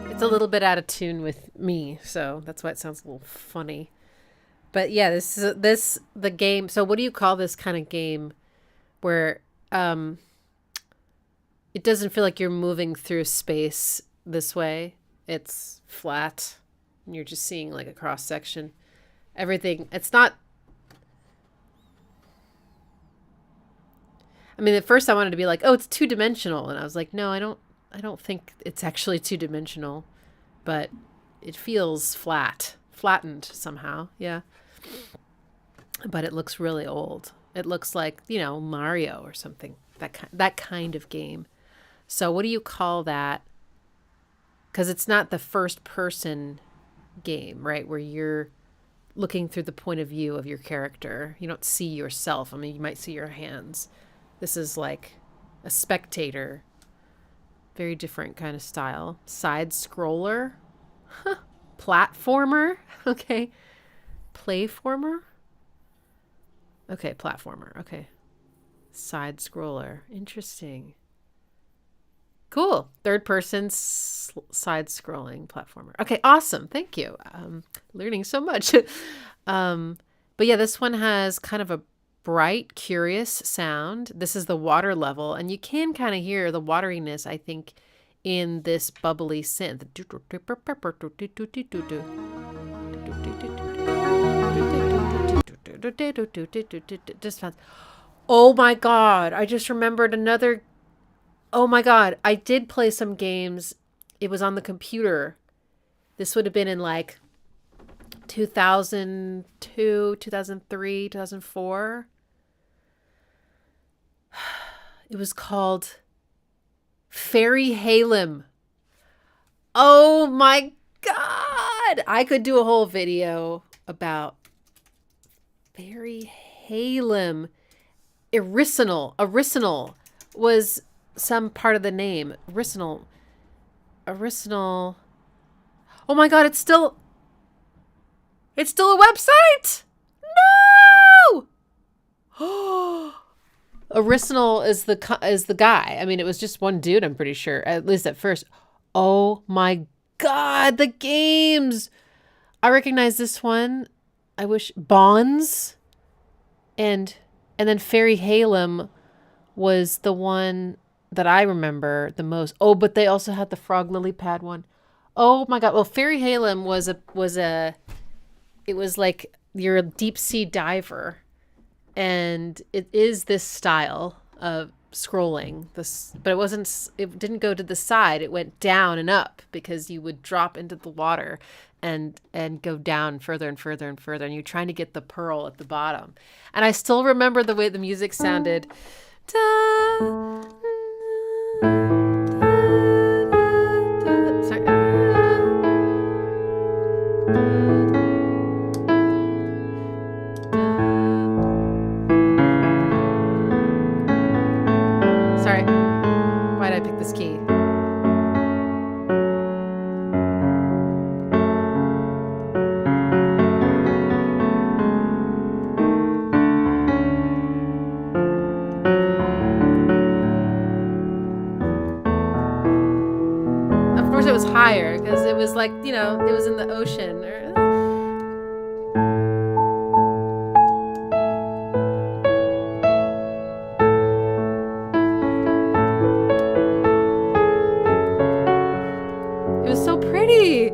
It's a little bit out of tune with me, so that's why it sounds a little funny. But yeah, the game. So what do you call this kind of game where it doesn't feel like you're moving through space this way? It's flat, and you're just seeing like a cross section. Everything. It's not. I mean, at first I wanted to be like, oh, it's 2-dimensional, and I was like, no, I don't think it's actually 2-dimensional, but it feels flattened somehow. Yeah. But it looks really old. It looks like, you know, Mario or something, that kind of game. So what do you call that? Because it's not the first person game, right? Where you're looking through the point of view of your character. You don't see yourself. I mean, you might see your hands. This is like a spectator. Very different kind of style. Side scroller. Huh. Platformer. Okay. Playformer. Okay, platformer. Okay. Side scroller. Interesting. Cool. Third person side scrolling platformer. Okay, awesome. Thank you. Learning so much. But yeah, this one has kind of a bright, curious sound. This is the water level, and you can kind of hear the wateriness, I think, in this bubbly synth. Oh my god, I just remembered another. Oh my god, I did play some games. It was on the computer. This would have been in like 2002, 2003, 2004. It was called Fairy Halem. Oh my god! I could do a whole video about Fairy Halem. Original was some part of the name. Original. Oh my god, it's still a website? No! Original is the guy. I mean, it was just one dude, I'm pretty sure, at least at first. Oh my god, the games! I recognize this one. I wish Bonds and then Fairy Halem was the one that I remember the most. Oh, but they also had the Frog Lily Pad one. Oh my god. Well, Fairy Halem was like you're a deep sea diver, and it is this style of scrolling. But it didn't go to the side. It went down and up because you would drop into the water and go down further and further and further, and you're trying to get the pearl at the bottom. And I still remember the way the music sounded. Da, sorry. Sorry. Why did I pick this key? It was higher because it was like, you know, it was in the ocean. It was so pretty.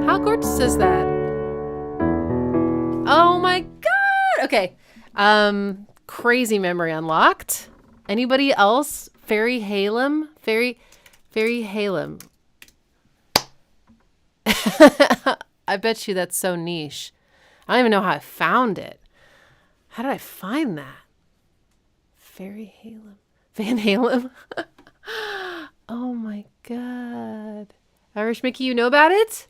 How gorgeous is that? Oh my god. Okay. Crazy memory unlocked. Anybody else? Fairy Halem? Fairy Halem. I bet you that's so niche. I don't even know how I found it. How did I find that? Fairy Halem. Van Halem? Oh my god. Irish Mickey, you know about it?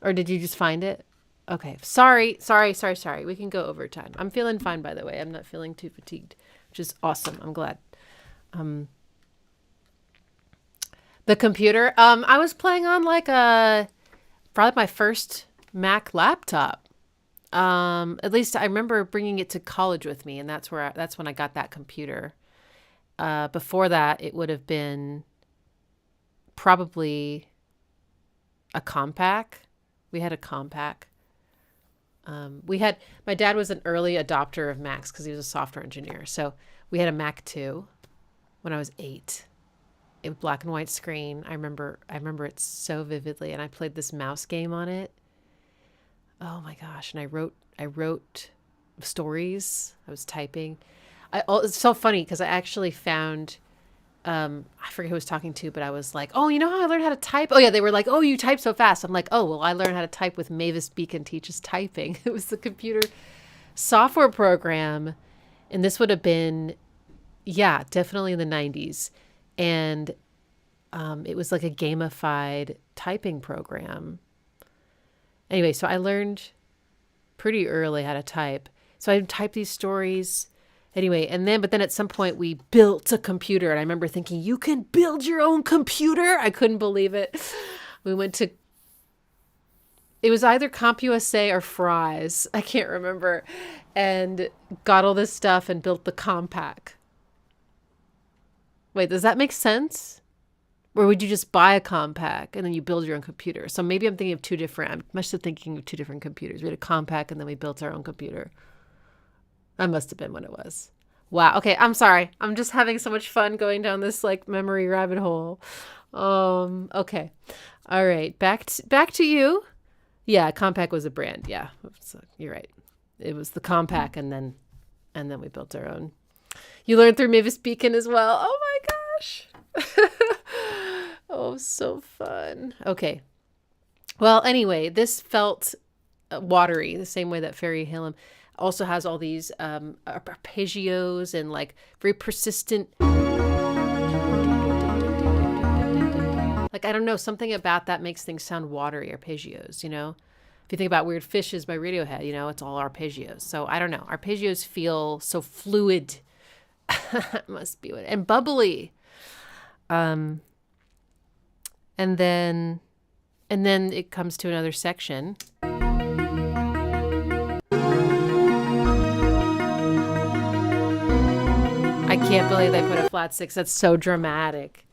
Or did you just find it? Okay. Sorry. We can go overtime. I'm feeling fine, by the way. I'm not feeling too fatigued, which is awesome. I'm glad. The computer. I was playing on like probably my first Mac laptop. At least I remember bringing it to college with me, and that's when I got that computer. Before that, it would have been probably a Compaq. We had a Compaq. My dad was an early adopter of Macs because he was a software engineer. So we had a Mac 2 when I was 8. It was black and white screen. I remember it so vividly, and I played this mouse game on it. Oh my gosh! And I wrote stories. I was typing. It's so funny because I actually found. I forget who I was talking to, but I was like, "Oh, you know how I learned how to type?" Oh yeah, they were like, "Oh, you type so fast." I'm like, "Oh, well, I learned how to type with Mavis Beacon Teaches Typing." It was the computer software program, and this would have been, yeah, definitely in the 90s, and it was like a gamified typing program. Anyway, so I learned pretty early how to type. So I typed these stories. Anyway, but then at some point we built a computer, and I remember thinking, you can build your own computer? I couldn't believe it. We went to, it was either CompUSA or Fry's, I can't remember, and got all this stuff and built the Compaq. Wait, does that make sense? Or would you just buy a Compaq and then you build your own computer? So maybe I'm thinking of I must have thinking of two different computers. We had a Compaq and then we built our own computer. That must have been what it was. Wow. Okay. I'm sorry. I'm just having so much fun going down this like memory rabbit hole. Okay. All right. Back to you. Yeah. Compaq was a brand. Yeah. So you're right. It was the Compaq and then we built our own. You learned through Mavis Beacon as well. Oh my gosh. Oh, so fun. Okay. Well, anyway, this felt watery the same way that Fairy Halem also has all these arpeggios and like very persistent, like, I don't know, something about that makes things sound watery. Arpeggios, you know, if you think about Weird Fishes by Radiohead, you know, it's all arpeggios. So I don't know, arpeggios feel so fluid. Must be what, and bubbly. And then it comes to another section. I can't believe they put a flat 6. That's so dramatic.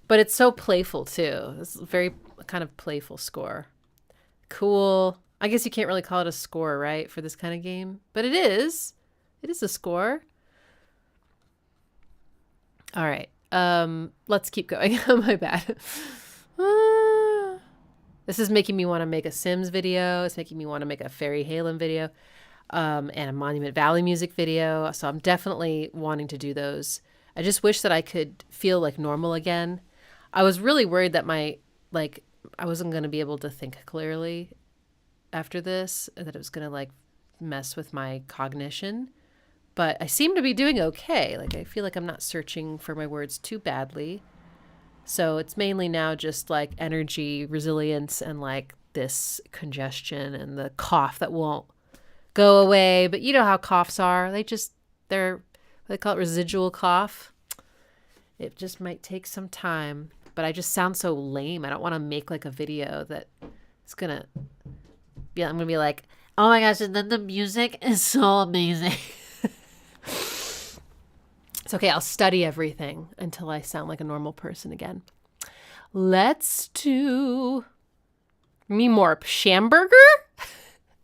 But it's so playful, too. It's a very kind of playful score. Cool. I guess you can't really call it a score, right, for this kind of game? But it is. It is a score. All right. Let's keep going. My bad. This is making me want to make a Sims video. It's making me want to make a Fairy Halem video. And a Monument Valley music video. So I'm definitely wanting to do those. I just wish that I could feel like normal again. I was really worried that I wasn't going to be able to think clearly after this, that it was going to like mess with my cognition. But I seem to be doing okay. Like, I feel like I'm not searching for my words too badly. So it's mainly now just like energy, resilience, and like this congestion and the cough that won't go away. But you know how coughs are. They call it residual cough. It just might take some time. But I just sound so lame. I don't want to make like a video that it's going to be, I'm going to be like, oh my gosh, and then the music is so amazing. It's okay. I'll study everything until I sound like a normal person again. Let's do me more Shamburger.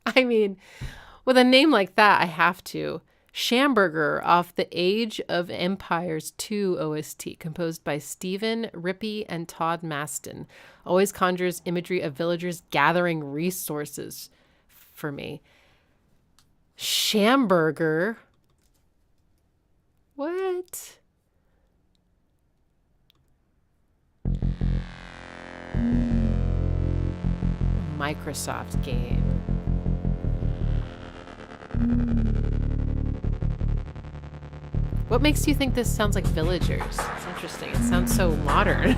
I mean, with a name like that, I have to. Shamburger off the Age of Empires 2 OST, composed by Stephen Rippey and Todd Maston. Always conjures imagery of villagers gathering resources for me. Shamburger. What? Microsoft game. What makes you think this sounds like Villagers? It's interesting. It sounds so modern.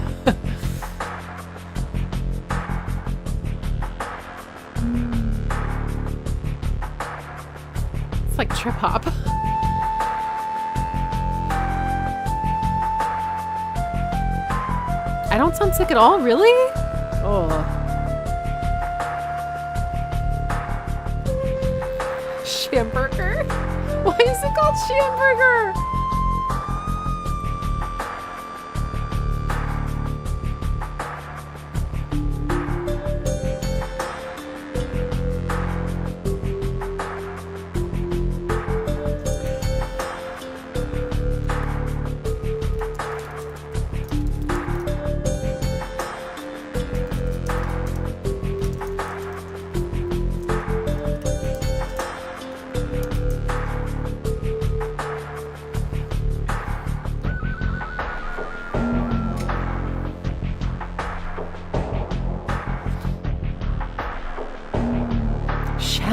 It's like trip hop. I don't sound sick at all, really? Oh. Shamburger? Why is it called Shamburger?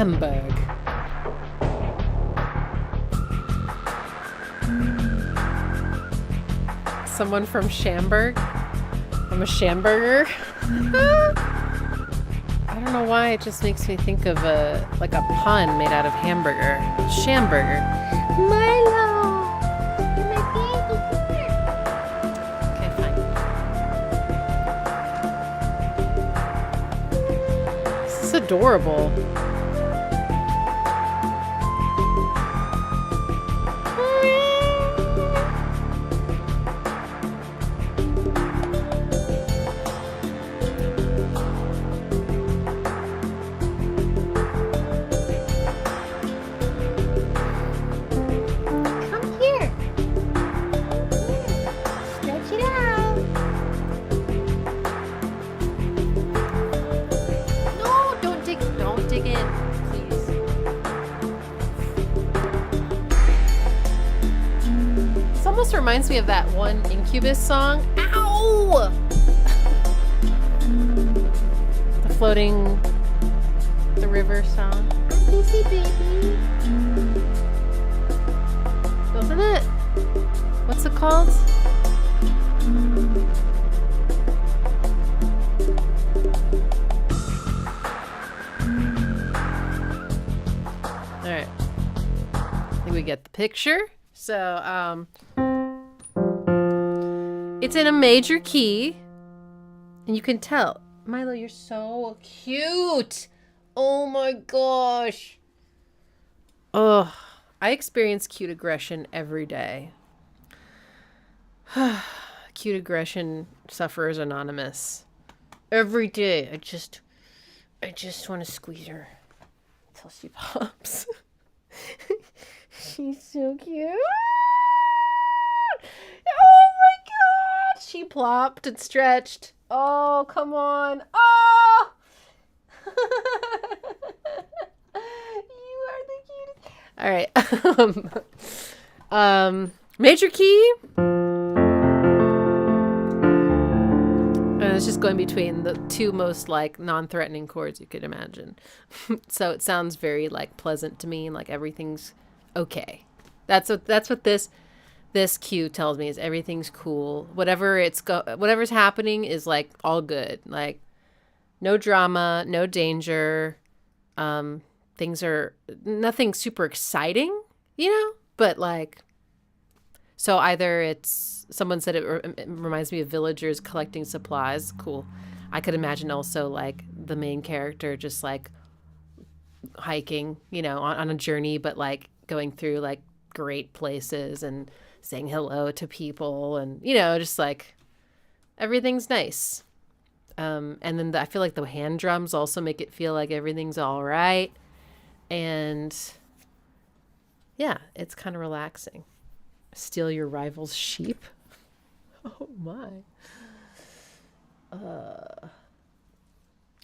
Hamburg. Someone from Shamburg? I'm a Shamburger? I don't know why, it just makes me think of a pun made out of hamburger. Shamburger. Milo! You're my baby. Okay, fine. This is adorable. Reminds me of that one Incubus song. Ow! The river song. I'm busy, baby. Doesn't it? What's it called? All right. I think we get the picture. So, it's in a major key, and you can tell. Milo, you're so cute. Oh my gosh. Oh, I experience cute aggression every day. Cute aggression sufferers anonymous. Every day, I just want to squeeze her until she pops. She's so cute. Oh my god! She plopped and stretched. Oh, come on. Oh! You are the cutest. All right. Major key. And it's just going between the two most non-threatening chords you could imagine. So it sounds very pleasant to me, like everything's okay. That's what this cue tells me, is everything's cool. Whatever's happening is all good. No drama, no danger. Things are nothing super exciting, but so either it's, someone said it reminds me of villagers collecting supplies. Cool. I could imagine also the main character just hiking, on a journey, but going through great places and saying hello to people, and just everything's nice. And then I feel the hand drums also make it feel like everything's all right, and yeah, it's kind of relaxing. Steal your rival's sheep. Oh my.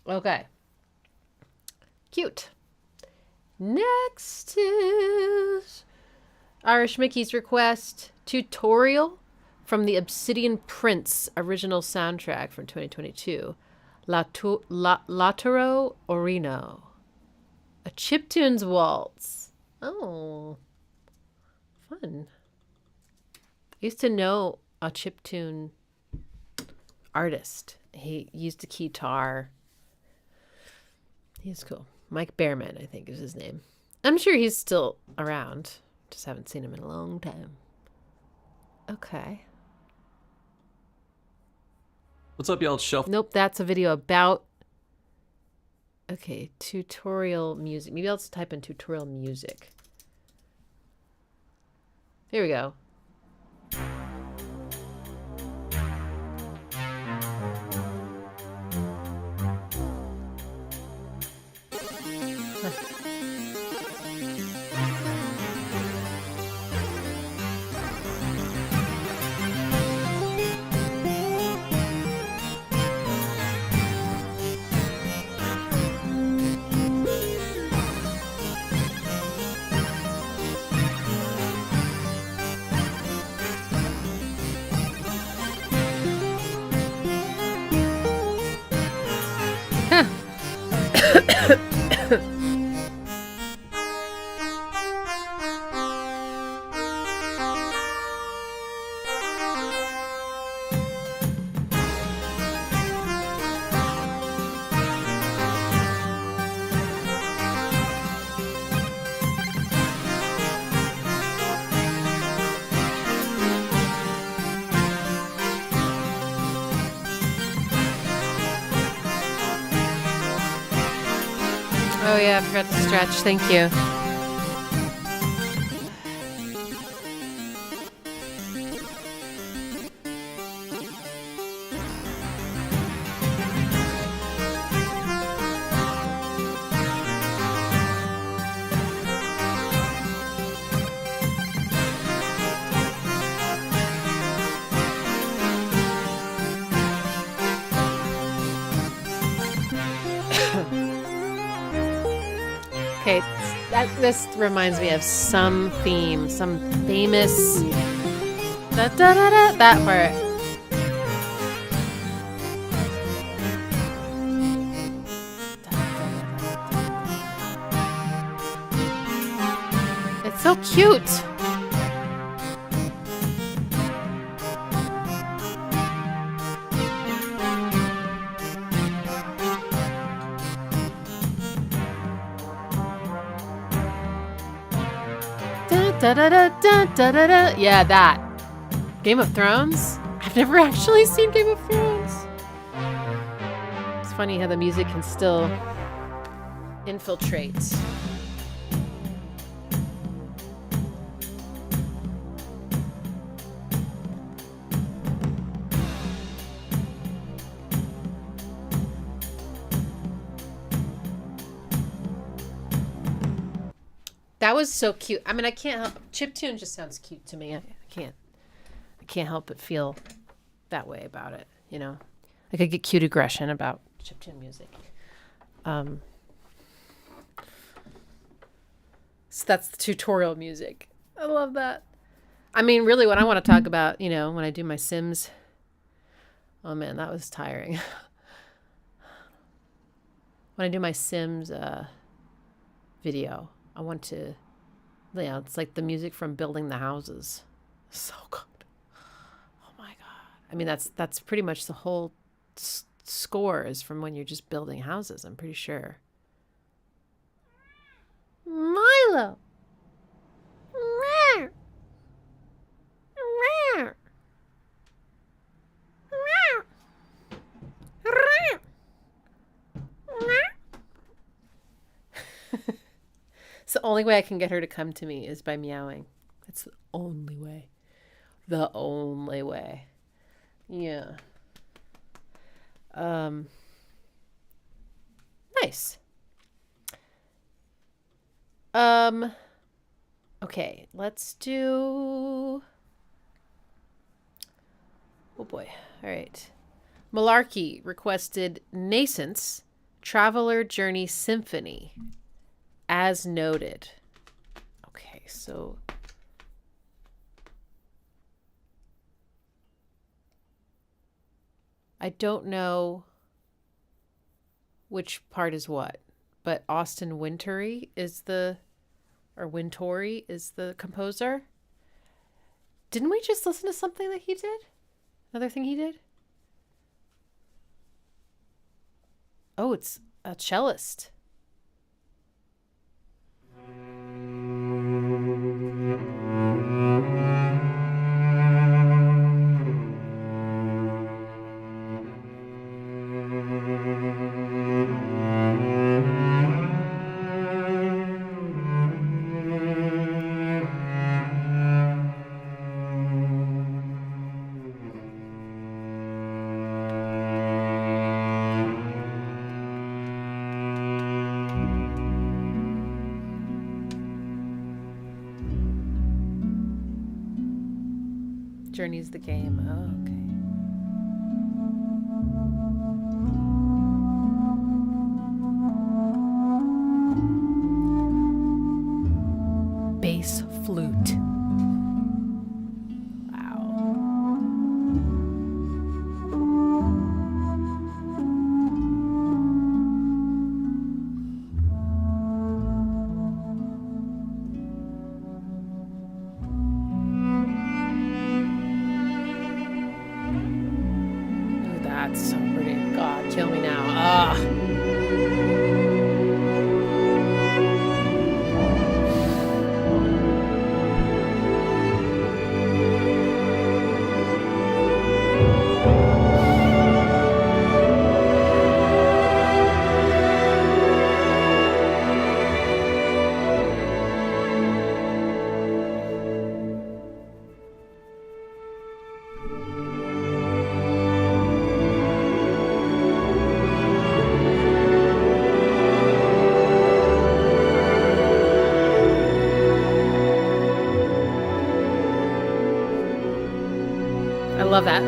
Okay. Cute. Next is Irish Mickey's request, Tutorial from the Obsidian Prince original soundtrack from 2022. Latero Orino. A chiptunes waltz. Oh, fun. I used to know a chiptune artist. He used a guitar. He's cool. Mike Behrman, I think is his name. I'm sure he's still around. Just haven't seen him in a long time. Okay. What's up, y'all? Shelf. Nope, that's a video about... Okay, tutorial music. Maybe I'll just type in tutorial music. Here we go. Oh yeah, I forgot to stretch. Thank you. Okay, this reminds me of some theme, some famous da da da da, that part. It's so cute. Da, da, da, da, da, da, da. Yeah, that. Game of Thrones? I've never actually seen Game of Thrones. It's funny how the music can still infiltrate. That was so cute. I mean, I can't help. Chiptune just sounds cute to me. I can't help but feel that way about it. You know, like I get cute aggression about chiptune music. So that's the tutorial music. I love that. I mean, really, what I want to talk about, you know, when I do my Sims. Oh man, that was tiring. When I do my Sims video. I want to, yeah, it's like the music from building the houses. So good. Oh my God. I mean, that's pretty much the whole score is from when you're just building houses, I'm pretty sure. Milo. It's the only way I can get her to come to me is by meowing. That's the only way. The only way. Yeah. Nice. Okay, let's do... Oh boy. All right. Malarkey requested Nascence Traveler Journey Symphony. As noted. Okay, so I don't know which part is what, but Austin Wintory is the or Wintory is the composer. Didn't we just listen to something that he did? Another thing he did? Oh, it's a cellist. Journey's the game. Oh, okay. Bass flute. Love that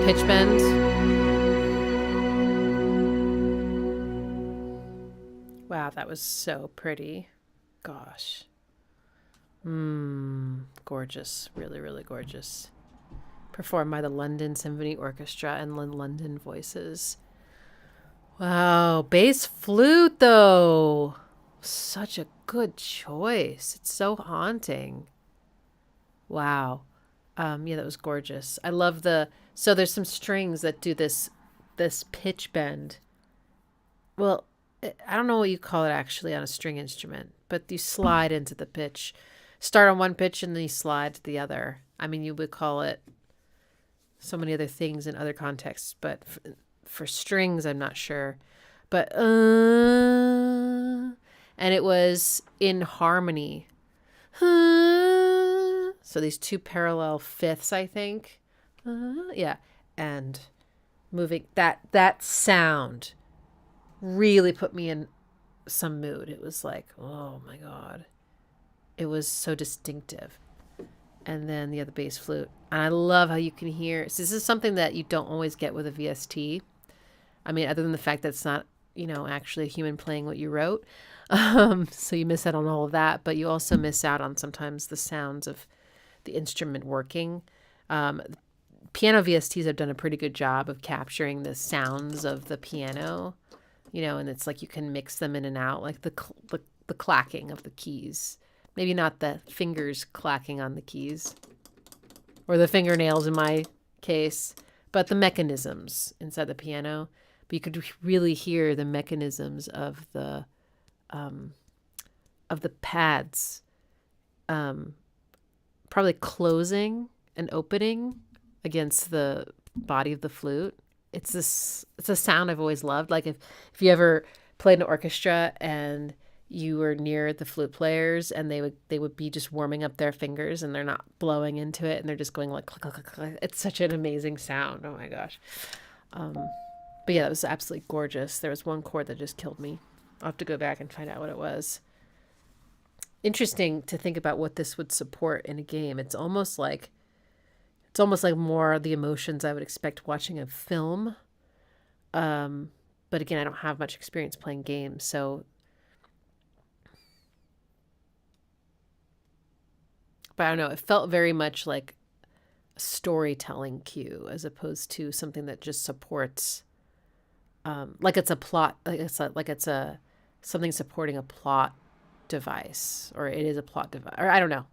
pitch bend. Wow, that was so pretty. Gosh. Gorgeous. Really, really gorgeous. Performed by the London Symphony Orchestra and London Voices. Wow, bass flute though. Such a good choice. It's so haunting. Wow. Yeah, that was gorgeous. I love so there's some strings that do this pitch bend. Well, I don't know what you call it actually on a string instrument, but you slide into the pitch. Start on one pitch and then you slide to the other. I mean, you would call it so many other things in other contexts, but for strings, I'm not sure. But, and it was in harmony. So these two parallel fifths, I think. Yeah. And moving that sound really put me in some mood. It was like, oh my God. It was so distinctive. And then the other bass flute. And I love how you can hear. So this is something that you don't always get with a VST. I mean, other than the fact that it's not, actually a human playing what you wrote. So you miss out on all of that. But you also miss out on sometimes the sounds of the instrument working. Piano VSTs have done a pretty good job of capturing the sounds of the piano, and it's like you can mix them in and out, like the clacking of the keys. Maybe not the fingers clacking on the keys or the fingernails in my case, but the mechanisms inside the piano. But you could really hear the mechanisms of the pads, probably closing and opening against the body of the flute. It's a sound I've always loved. Like if you ever played an orchestra and you were near the flute players and they would be just warming up their fingers and they're not blowing into it and they're just going like click, click, click, click. It's such an amazing sound. Oh my gosh. But yeah, that was absolutely gorgeous. There was one chord that just killed me. I'll have to go back and find out what it was. Interesting to think about what this would support in a game. It's almost like more the emotions I would expect watching a film. But again, I don't have much experience playing games, so. But I don't know. It felt very much like a storytelling cue as opposed to something that just supports, like it's a plot, like it's something supporting a plot device, or it is a plot device, or I don't know,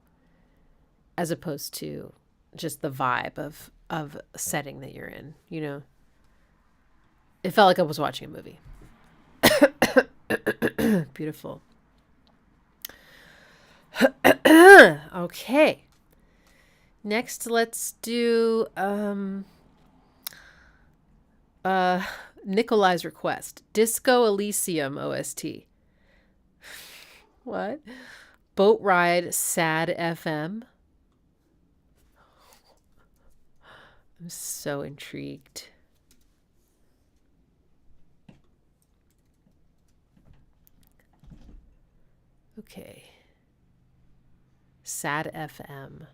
as opposed to just the vibe of a setting that you're in, you know? It felt like I was watching a movie. Beautiful. Okay. Next, let's do Nikolai's request. Disco Elysium OST. What? Boat Ride Sad FM. I'm so intrigued. Okay. Sad FM.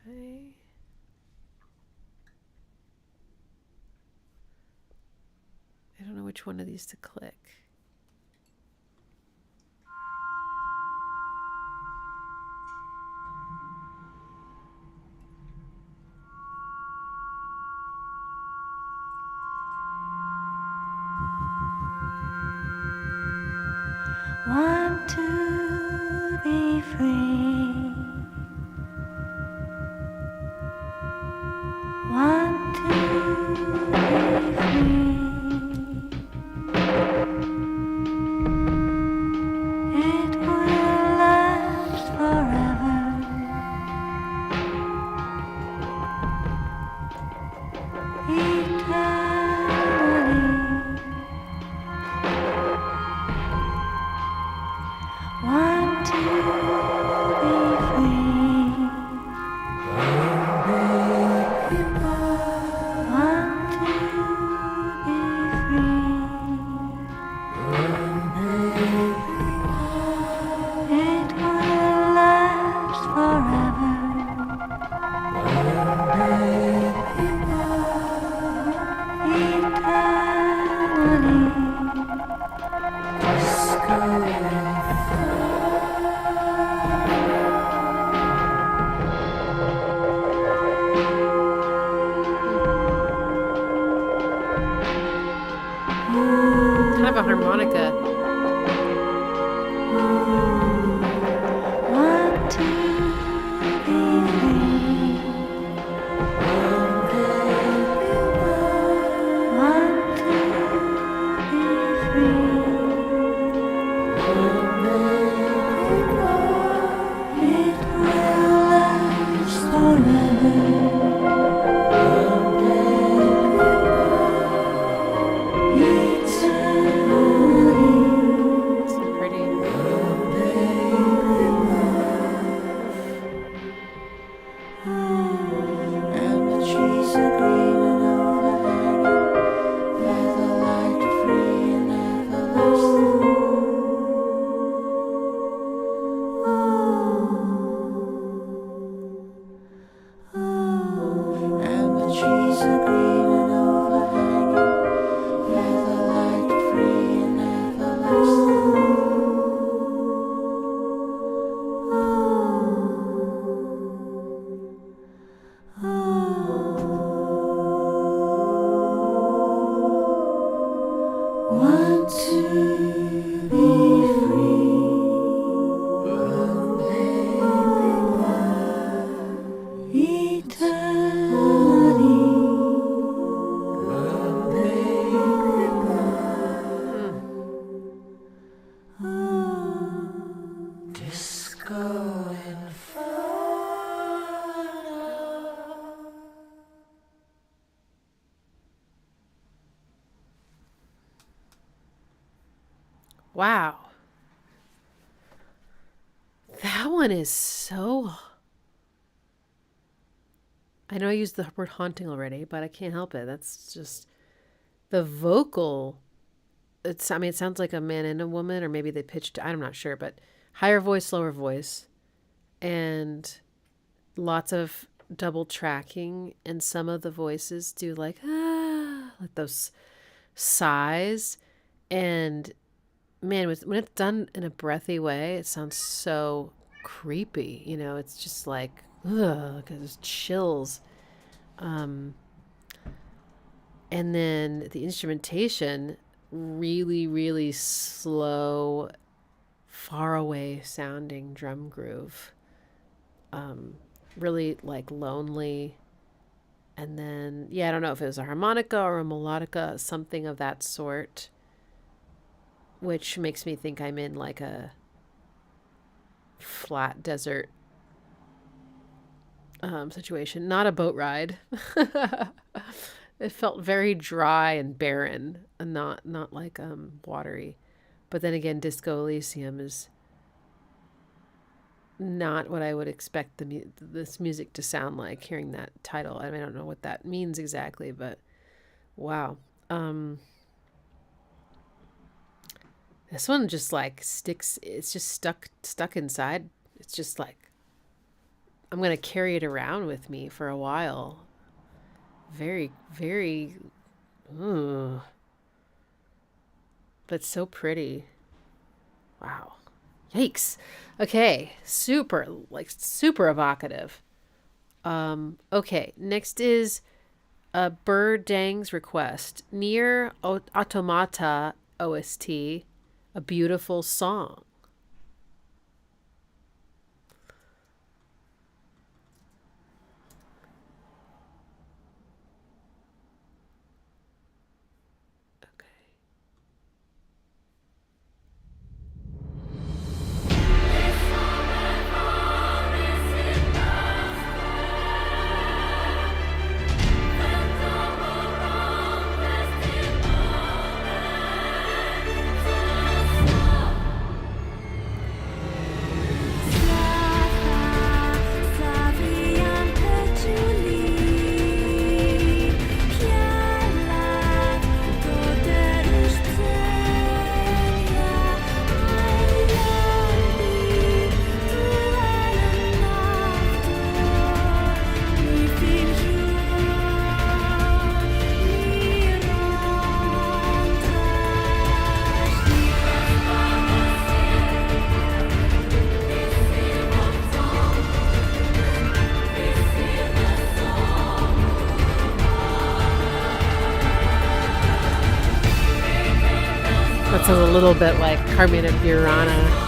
Okay. I don't know which one of these to click. Want to be free. Want to be free. It will last forever. Eternally. Want to be free. Want to be free. It will last forever. Kind of a harmonica. Want to be free. Want to be free. It will last forever. So pretty. And the trees are green and overhanging, where the light free and everlasting. And the trees are green and overhanging, where the light free and everlasting. Want to be free. Eternally. Disco Inferno. Wow. That one is so... I know I used the word haunting already, but I can't help it. That's just... The vocal... It's, I mean, it sounds like a man and a woman, or maybe they pitched... I'm not sure, but higher voice, lower voice. And lots of double tracking. And some of the voices do like those sighs. And... Man, when it's done in a breathy way, it sounds so creepy. You know, it's just like, ugh, because there's chills. And then the instrumentation, really, really slow, far away sounding drum groove. Really like lonely. And then, yeah, I don't know if it was a harmonica or a melodica, something of that sort, which makes me think I'm in like a flat desert situation, not a boat ride. It felt very dry and barren, and not like watery. But then again, Disco Elysium is not what I would expect this music to sound like. Hearing that title, I mean, I don't know what that means exactly, but wow. This one just like sticks. It's just stuck inside. It's just like I'm gonna carry it around with me for a while. Very, very, but so pretty. Wow. Yikes. Okay. Super evocative. Okay. Next is Birdang's request. NieR Automata OST, A Beautiful Song. That sounds a little bit like Carmina Burana.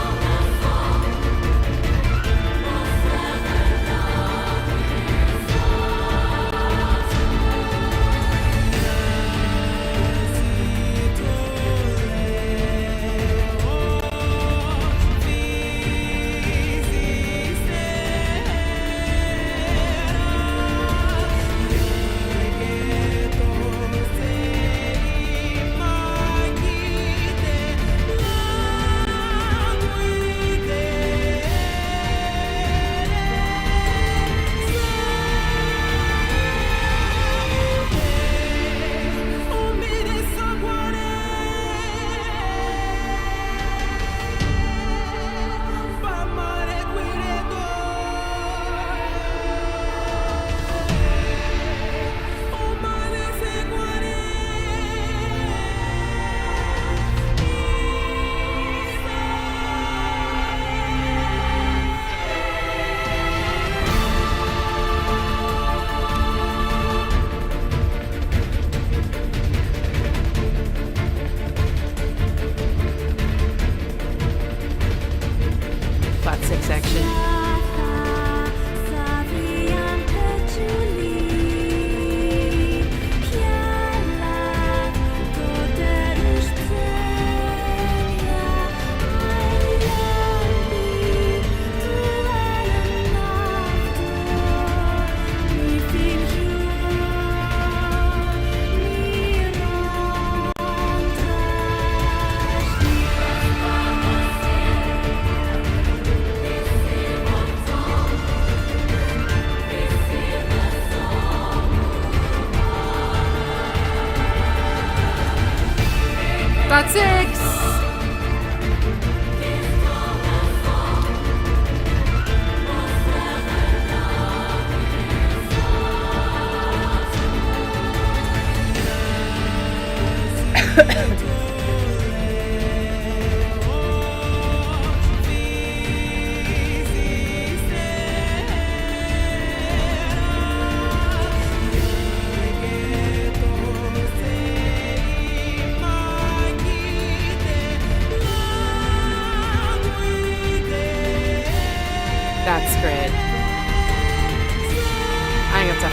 Got 6.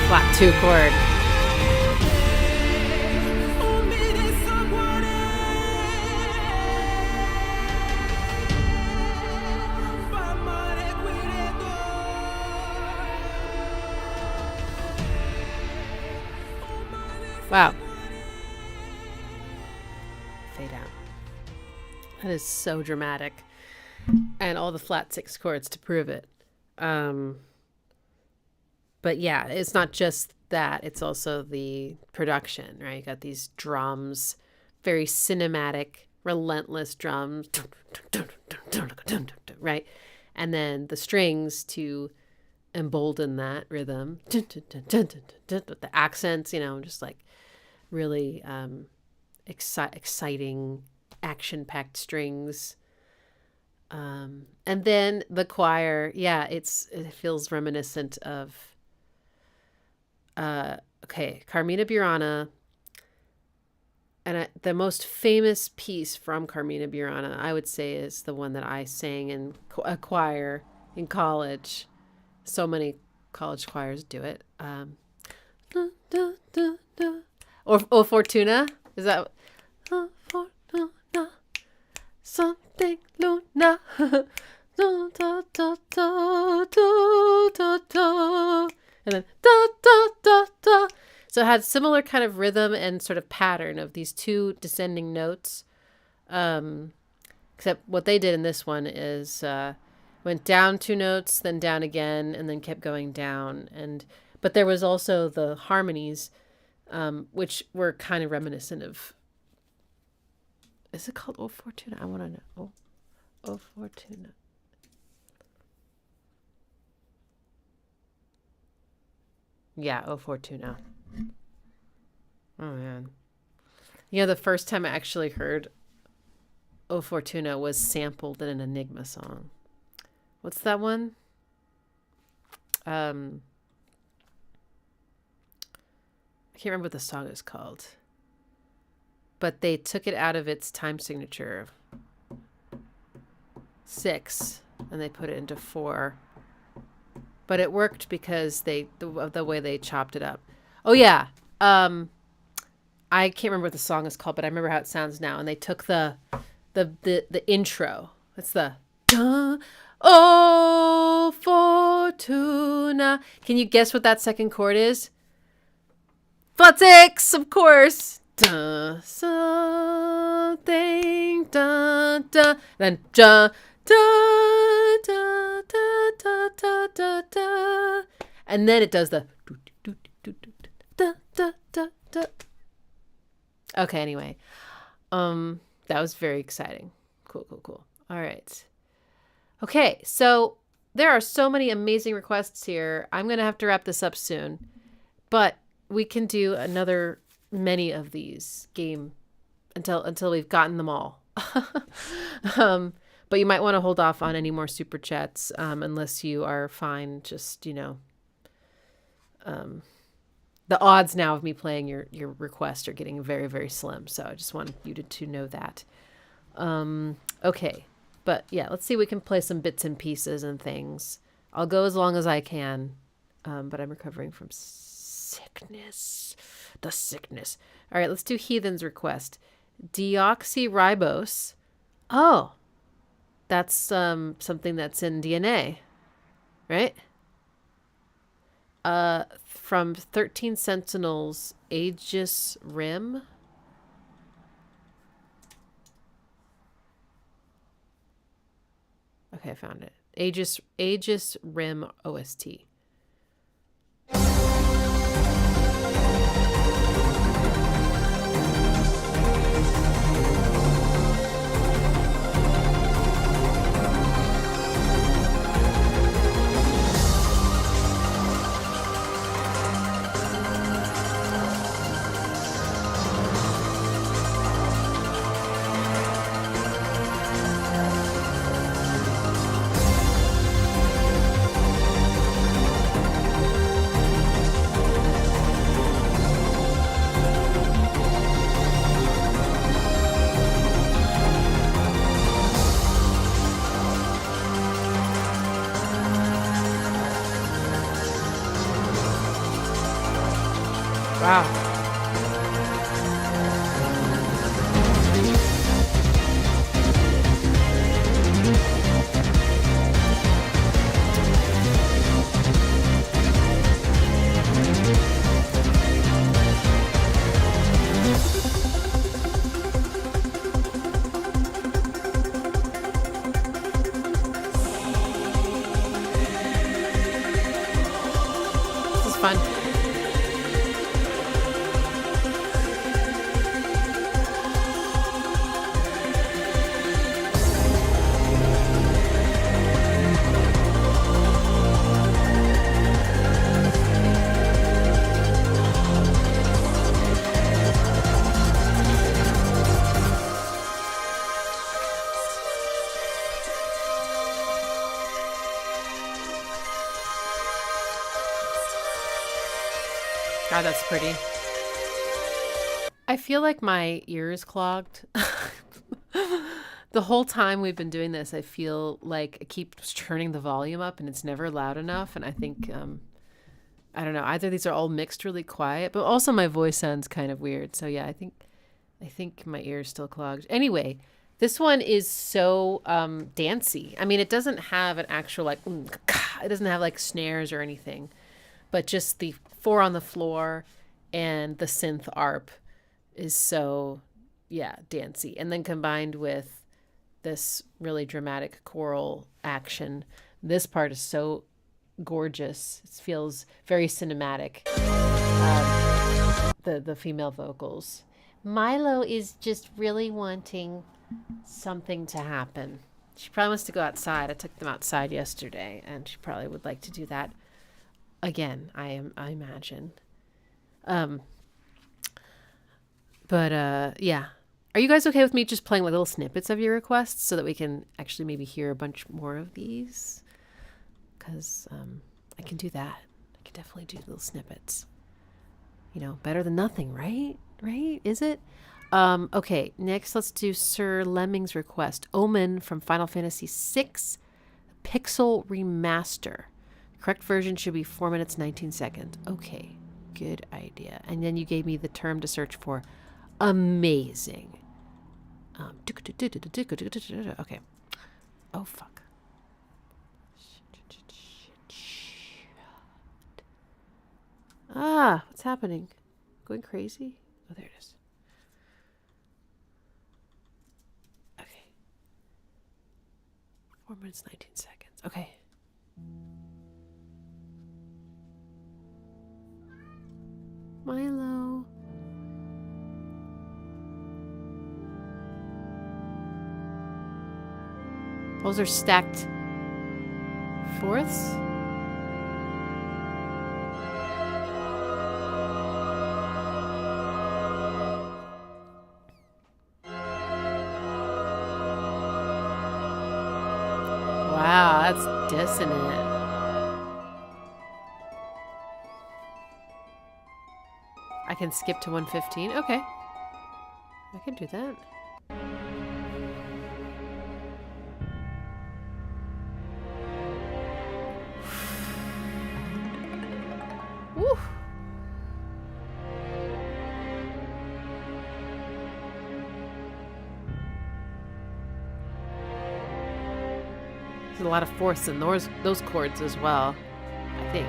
flat 2 chord. Wow. Fade out. That is so dramatic. And all the flat 6 chords to prove it. But yeah, it's not just that. It's also the production, right? You got these drums, very cinematic, relentless drums, right? And then the strings to embolden that rhythm with the accents, you know, just like really exciting, action-packed strings. And then the choir, yeah, it feels reminiscent of Carmina Burana. And the most famous piece from Carmina Burana, I would say, is the one that I sang in a choir in college. So many college choirs do it. Or O Fortuna? Is that? O Fortuna, something Luna. And then da da da da. So it had similar kind of rhythm and sort of pattern of these 2 descending notes. Except what they did in this one is went down 2 notes, then down again, and then kept going down. But there was also the harmonies, which were kind of reminiscent of. Is it called O Fortuna? I want to know. O Fortuna. Yeah, O Fortuna. Oh man. You know, the first time I actually heard O Fortuna was sampled in an Enigma song. What's that one? I can't remember what the song is called. But they took it out of its time signature 6 and they put it into 4. But it worked because the way they chopped it up. Oh yeah. I can't remember what the song is called, but I remember how it sounds now. And they took the intro. It's the Oh Fortuna. Can you guess what that second chord is? Flat 6, of course. Da, something, da, da. Then da, da, da, da, da, da, da, da. And then it does the da, da, da, da. Okay, anyway. That was very exciting. Cool. All right. Okay, so there are so many amazing requests here. I'm going to have to wrap this up soon. But we can do many of these game until we've gotten them all. But you might want to hold off on any more super chats unless you are fine. Just, the odds now of me playing your request are getting very, very slim. So I just wanted you to know that. Okay. But yeah, let's see if we can play some bits and pieces and things. I'll go as long as I can. But I'm recovering from sickness. The sickness. All right, let's do Heathen's request. DEOXYRIBOSE. Oh, that's something that's in DNA, right? From 13 Sentinels, Aegis Rim. Okay, I found it. Aegis Rim OST. Wow. This is fun. God, that's pretty. I feel like my ear is clogged. The whole time we've been doing this, I feel like I keep turning the volume up and it's never loud enough. And I think, I don't know, either these are all mixed really quiet, but also my voice sounds kind of weird. So yeah, I think my ear is still clogged. Anyway, this one is so dancey. I mean, it doesn't have an actual like, it doesn't have like snares or anything, but just the 4 on the floor and the synth arp is so, yeah, dancey. And then combined with this really dramatic choral action, this part is so gorgeous. It feels very cinematic. The female vocals. Milo is just really wanting something to happen. She probably wants to go outside. I took them outside yesterday, and she probably would like to do that again, I imagine. Yeah. Are you guys okay with me just playing like little snippets of your requests so that we can actually maybe hear a bunch more of these? Because I can do that. I can definitely do little snippets. You know, better than nothing, right? Right? Is it? Okay, next let's do Sir Lemming's request. Omen from Final Fantasy VI Pixel Remaster. Correct version should be 4 minutes, 19 seconds. Okay, good idea. And then you gave me the term to search for. Amazing. Okay. Oh, fuck. Ah, what's happening? Going crazy? Oh, there it is. Okay. 4 minutes, 19 seconds. Okay. Milo. Those are stacked fourths. Wow, that's dissonant. I can skip to 115. Okay. I can do that. Woo. There's a lot of fourths in those chords as well, I think.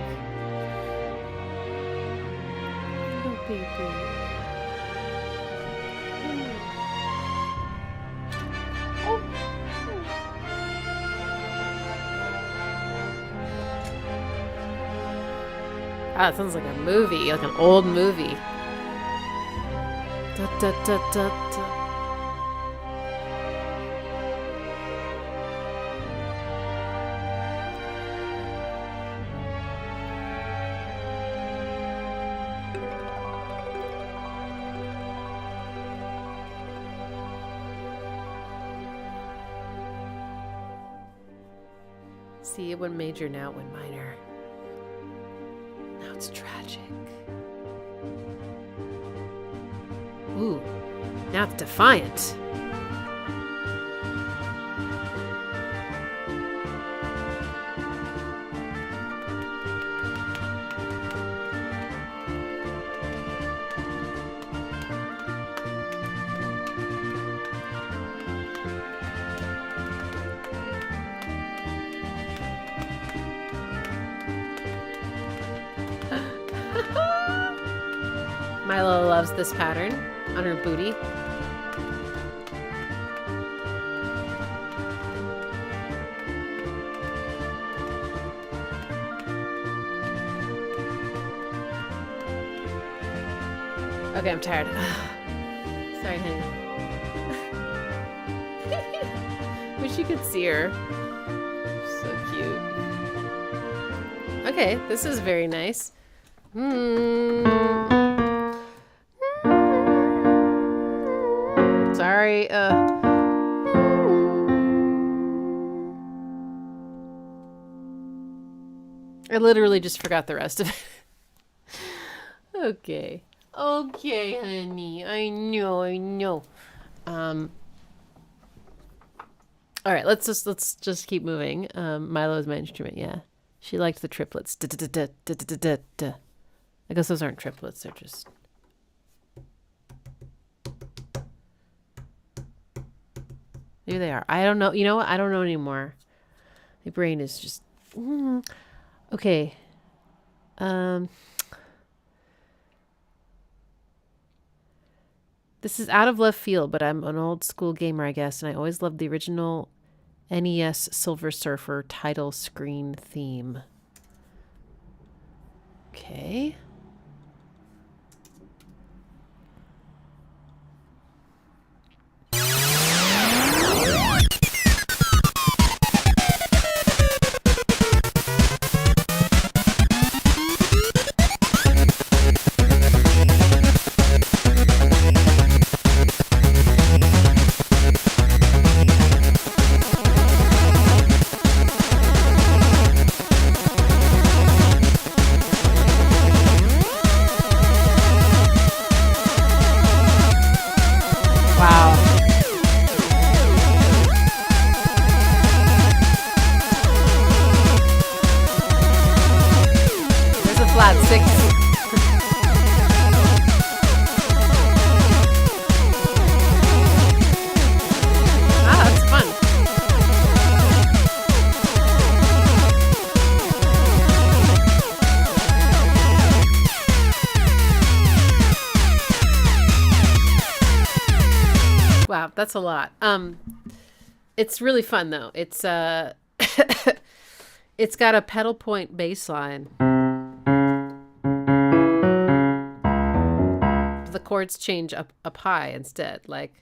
Ah, it sounds like a movie, like an old movie. Da, da, da, da, da. See, it went major, now it went minor. Now it's tragic. Ooh, now it's defiant. Milo loves this pattern on her booty. Okay, I'm tired. Sorry, honey. Wish you could see her. So cute. Okay, this is very nice. Sorry. I literally just forgot the rest of it. Okay. Okay, honey. I know. All right, let's just keep moving. Milo is my instrument, yeah. She liked the triplets. I guess those aren't triplets, they're just... Maybe they are. I don't know. You know what? I don't know anymore. My brain is just... Okay. This is out of left field, but I'm an old school gamer, I guess, and I always loved the original NES Silver Surfer title screen theme. Okay. That's a lot. It's really fun though. It's it's got a pedal point bass line. The chords change up high instead, like.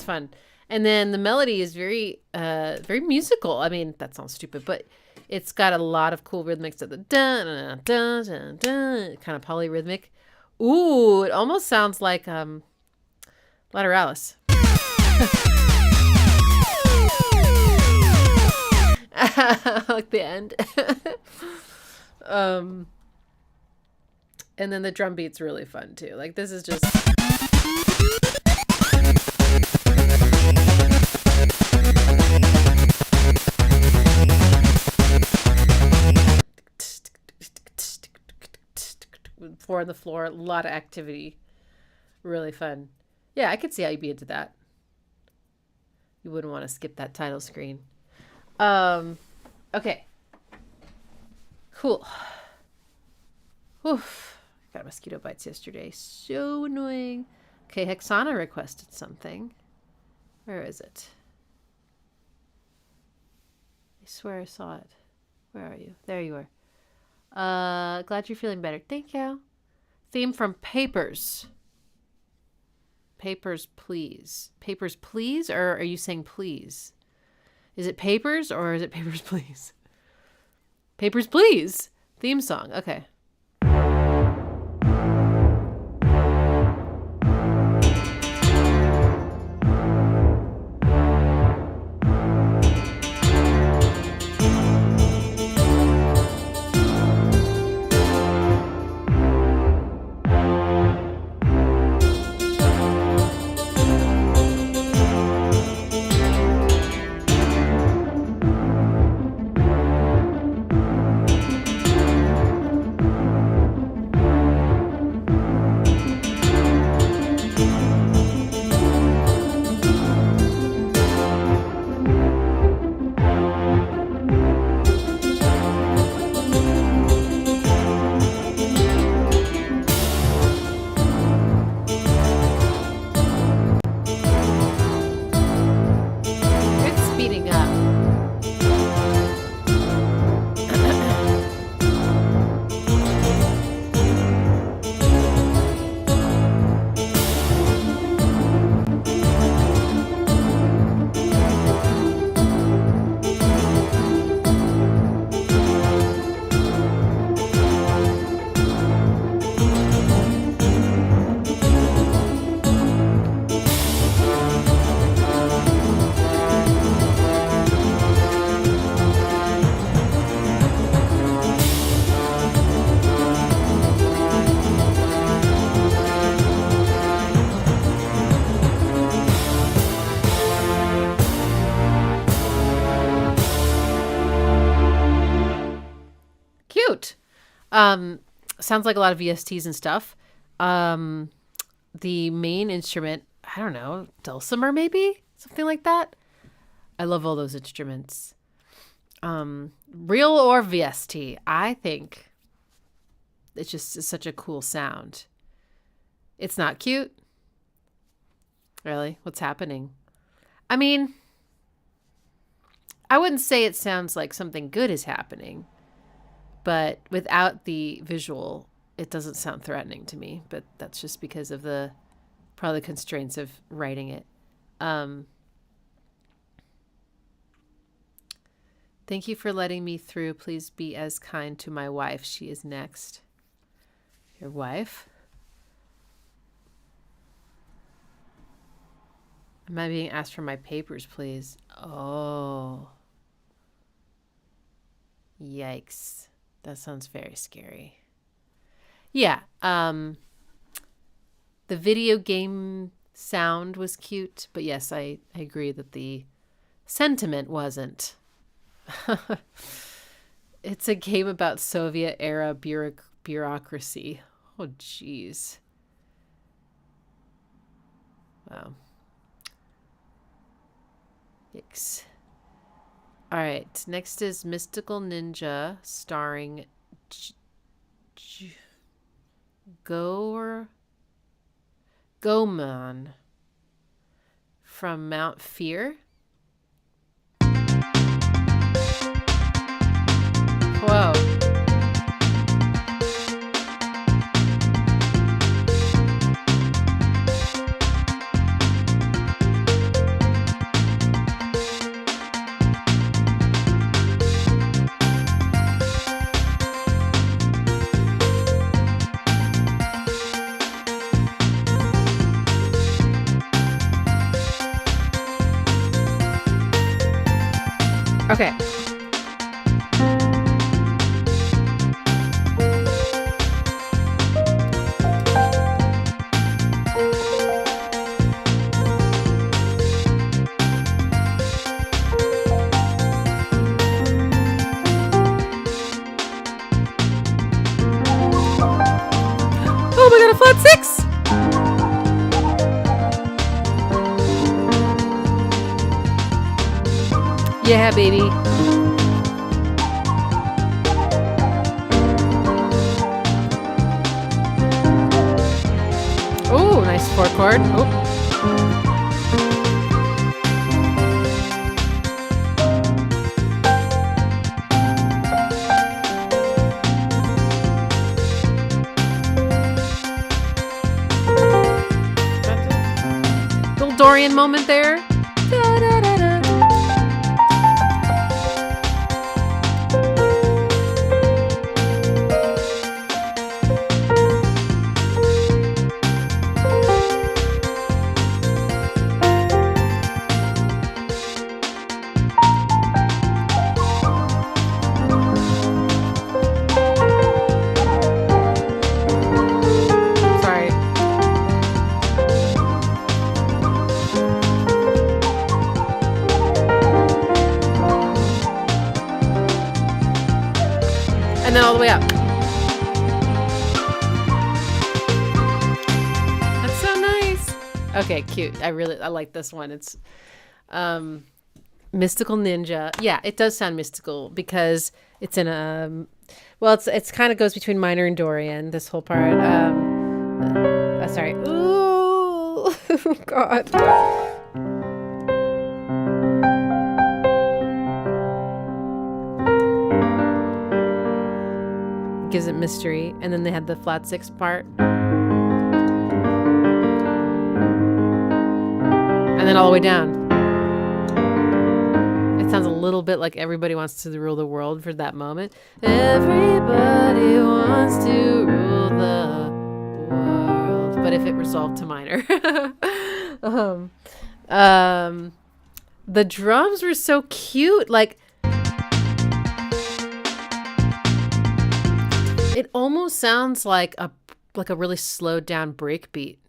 Fun. And then the melody is very very musical. I mean, that sounds stupid, but it's got a lot of cool rhythmics to the dun dun dun dun, kind of polyrhythmic. Ooh, it almost sounds like Lateralis. Like the end. And then the drum beat's really fun too. Like this is just four on the floor, a lot of activity. Really fun. Yeah, I could see how you'd be into that. You wouldn't want to skip that title screen. Okay. Cool. Oof. Got mosquito bites yesterday. So annoying. Okay, Hexana requested something. Where is it? I swear I saw it. Where are you? There you are. Glad you're feeling better. Thank you. Theme from Papers. Papers, please. Papers, please? Or are you saying please? Is it Papers or is it Papers, please? Papers, please. Theme song. Okay. Sounds like a lot of VSTs and stuff. The main instrument, I don't know, dulcimer maybe? Something like that. I love all those instruments. Real or VST, I think it's just such a cool sound. It's not cute. Really? What's happening? I mean, I wouldn't say it sounds like something good is happening, but without the visual, it doesn't sound threatening to me. But that's just because of probably the constraints of writing it. Thank you for letting me through. Please be as kind to my wife. She is next. Your wife? Am I being asked for my papers, please? Oh. Yikes. That sounds very scary. Yeah. The video game sound was cute, but yes, I agree that the sentiment wasn't. It's a game about Soviet era bureaucracy. Oh, jeez. Wow. Yikes. All right. Next is Mystical Ninja, starring Goemon from Mount Fear. Whoa. Okay. Oh my god, a flat six! Yeah, baby. Oh, nice four chord. Oh. Little Dorian moment there. Da-da-da-da. And then all the way up. That's so nice. Okay, cute. I like this one. It's Mystical Ninja. Yeah, it does sound mystical because it's in a it's kind of goes between minor and Dorian, this whole part. Sorry. Ooh. God. Gives it mystery, and then they had the flat six part, and then all the way down. It sounds a little bit like Everybody Wants to Rule the World for that moment. Everybody wants to rule the world, but if it resolved to minor. The drums were so cute, like. It almost sounds like a really slowed down breakbeat,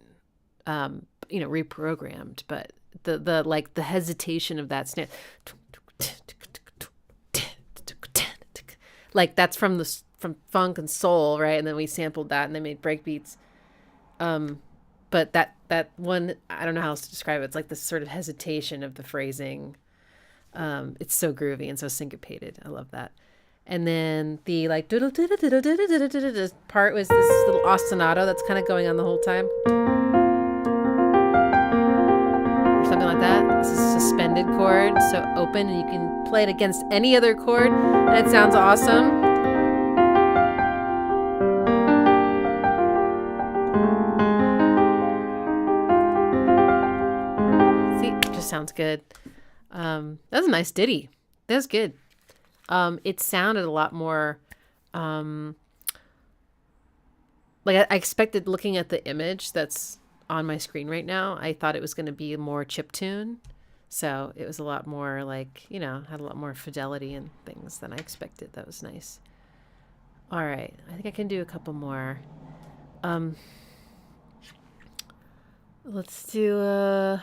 reprogrammed. But the hesitation of that snare, like that's from from funk and soul, right? And then we sampled that and they made breakbeats. But that one, I don't know how else to describe it. It's like this sort of hesitation of the phrasing. It's so groovy and so syncopated. I love that. And then the like part was this little ostinato that's kind of going on the whole time. Or something like that. This is a suspended chord, so open, and you can play it against any other chord, and it sounds awesome. See, it just sounds good. That was a nice ditty. That was good. It sounded a lot more, like I expected looking at the image that's on my screen right now. I thought it was going to be more chiptune. So it was a lot more like, you know, had a lot more fidelity and things than I expected. That was nice. All right. I think I can do a couple more. Let's do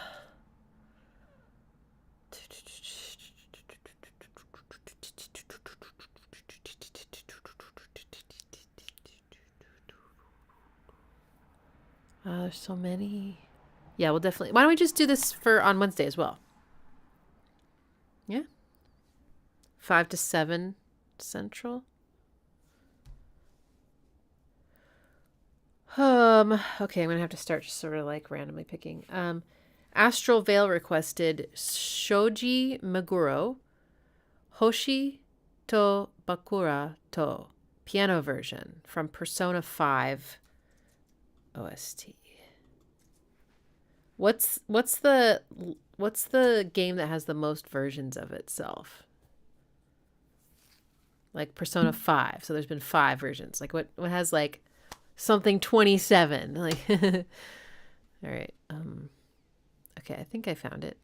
there's so many. Yeah, we'll definitely. Why don't we just do this for on Wednesday as well? Yeah. 5 to 7 Central. Okay, I'm gonna have to start just sort of like randomly picking. Astral Veil requested Shoji Meguro, Hoshi to Bokura to piano version from Persona 5 OST. What's the game that has the most versions of itself? Like Persona 5. So there's been 5 versions. Like what has like something 27? Like all right. Okay, I think I found it.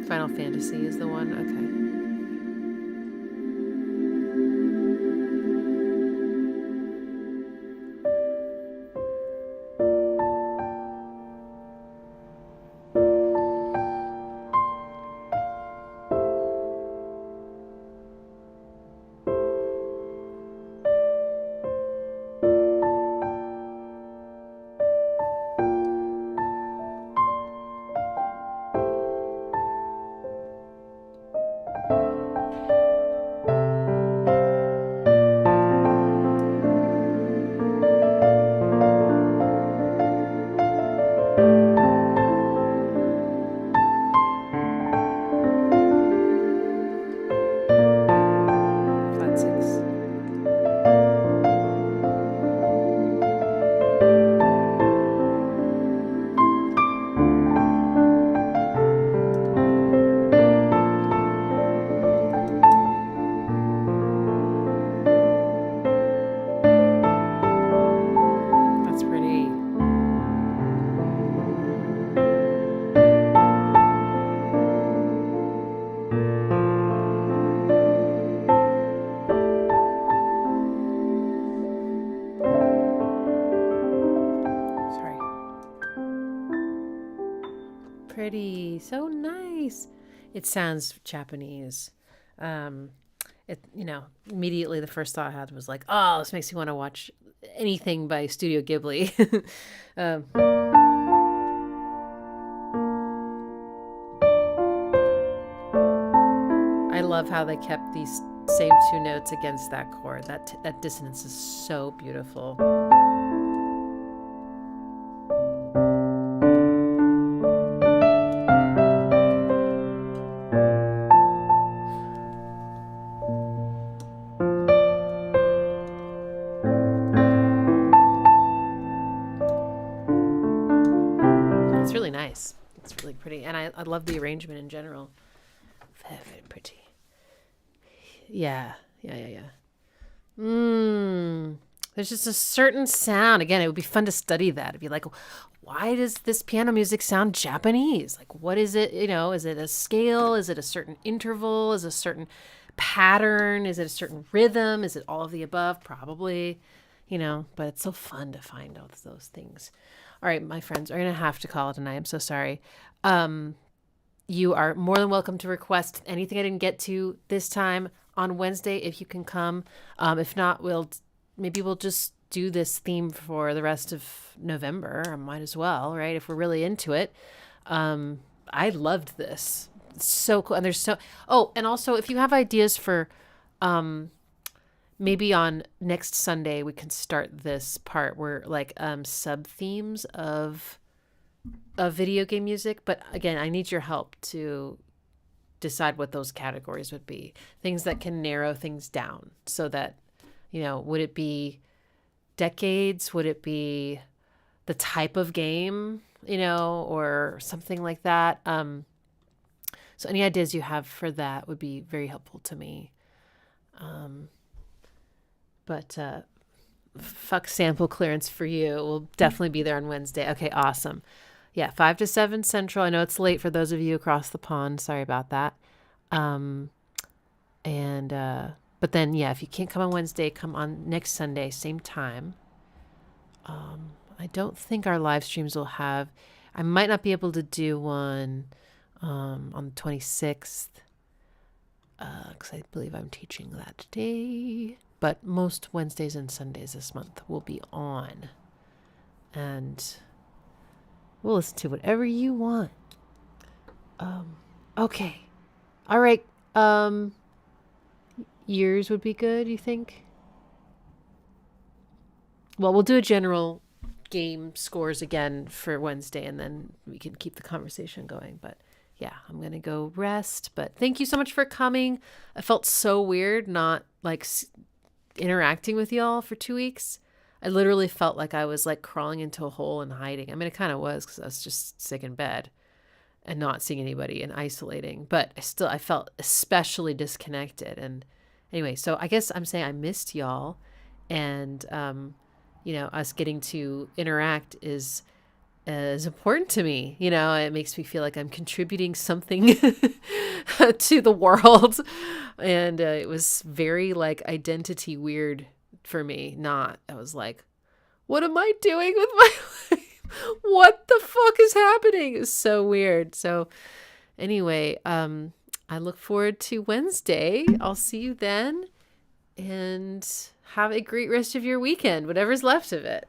Final Fantasy is the one. Okay. So nice. It sounds Japanese. Immediately the first thought I had was like, oh, this makes me want to watch anything by Studio Ghibli. I love how they kept these same 2 notes against that chord. That dissonance is so beautiful. And I love the arrangement in general. Very, very pretty. Yeah. There's just a certain sound. Again, it would be fun to study that. It'd be like, why does this piano music sound Japanese? Like, what is it? You know, is it a scale? Is it a certain interval? Is it a certain pattern? Is it a certain rhythm? Is it all of the above? Probably, you know, but it's so fun to find out those things. All right, my friends, we're going to have to call it a night. I'm so sorry. You are more than welcome to request anything I didn't get to this time on Wednesday if you can come. If not, we'll just do this theme for the rest of November. I might as well, right? If we're really into it. I loved this. It's so cool. And there's and also if you have ideas for maybe on next Sunday we can start this part where like sub themes of video game music. But again, I need your help to decide what those categories would be. Things that can narrow things down so that, you know, would it be decades? Would it be the type of game, you know, or something like that? So any ideas you have for that would be very helpful to me. But fuck sample clearance for you. We'll definitely be there on Wednesday. Okay, awesome. Yeah, 5 to 7 Central. I know it's late for those of you across the pond. Sorry about that. But then, yeah, if you can't come on Wednesday, come on next Sunday, same time. I don't think our live streams will have... I might not be able to do one on the 26th because I believe I'm teaching that day. But most Wednesdays and Sundays this month will be on. And we'll listen to whatever you want. Okay. All right. Yours would be good, you think? Well, we'll do a general game scores again for Wednesday, and then we can keep the conversation going. But yeah, I'm going to go rest. But thank you so much for coming. I felt so weird not like interacting with y'all for 2 weeks. I literally felt like I was like crawling into a hole and hiding. I mean, it kind of was because I was just sick in bed and not seeing anybody and isolating. But I felt especially disconnected. And anyway, so I guess I'm saying I missed y'all. And, you know, us getting to interact is important to me. You know, it makes me feel like I'm contributing something to the world. And it was very like identity weird for me. I was like, what am I doing with my life? What the fuck is happening? It's so weird. So anyway, I look forward to Wednesday. I'll see you then, and have a great rest of your weekend, whatever's left of it.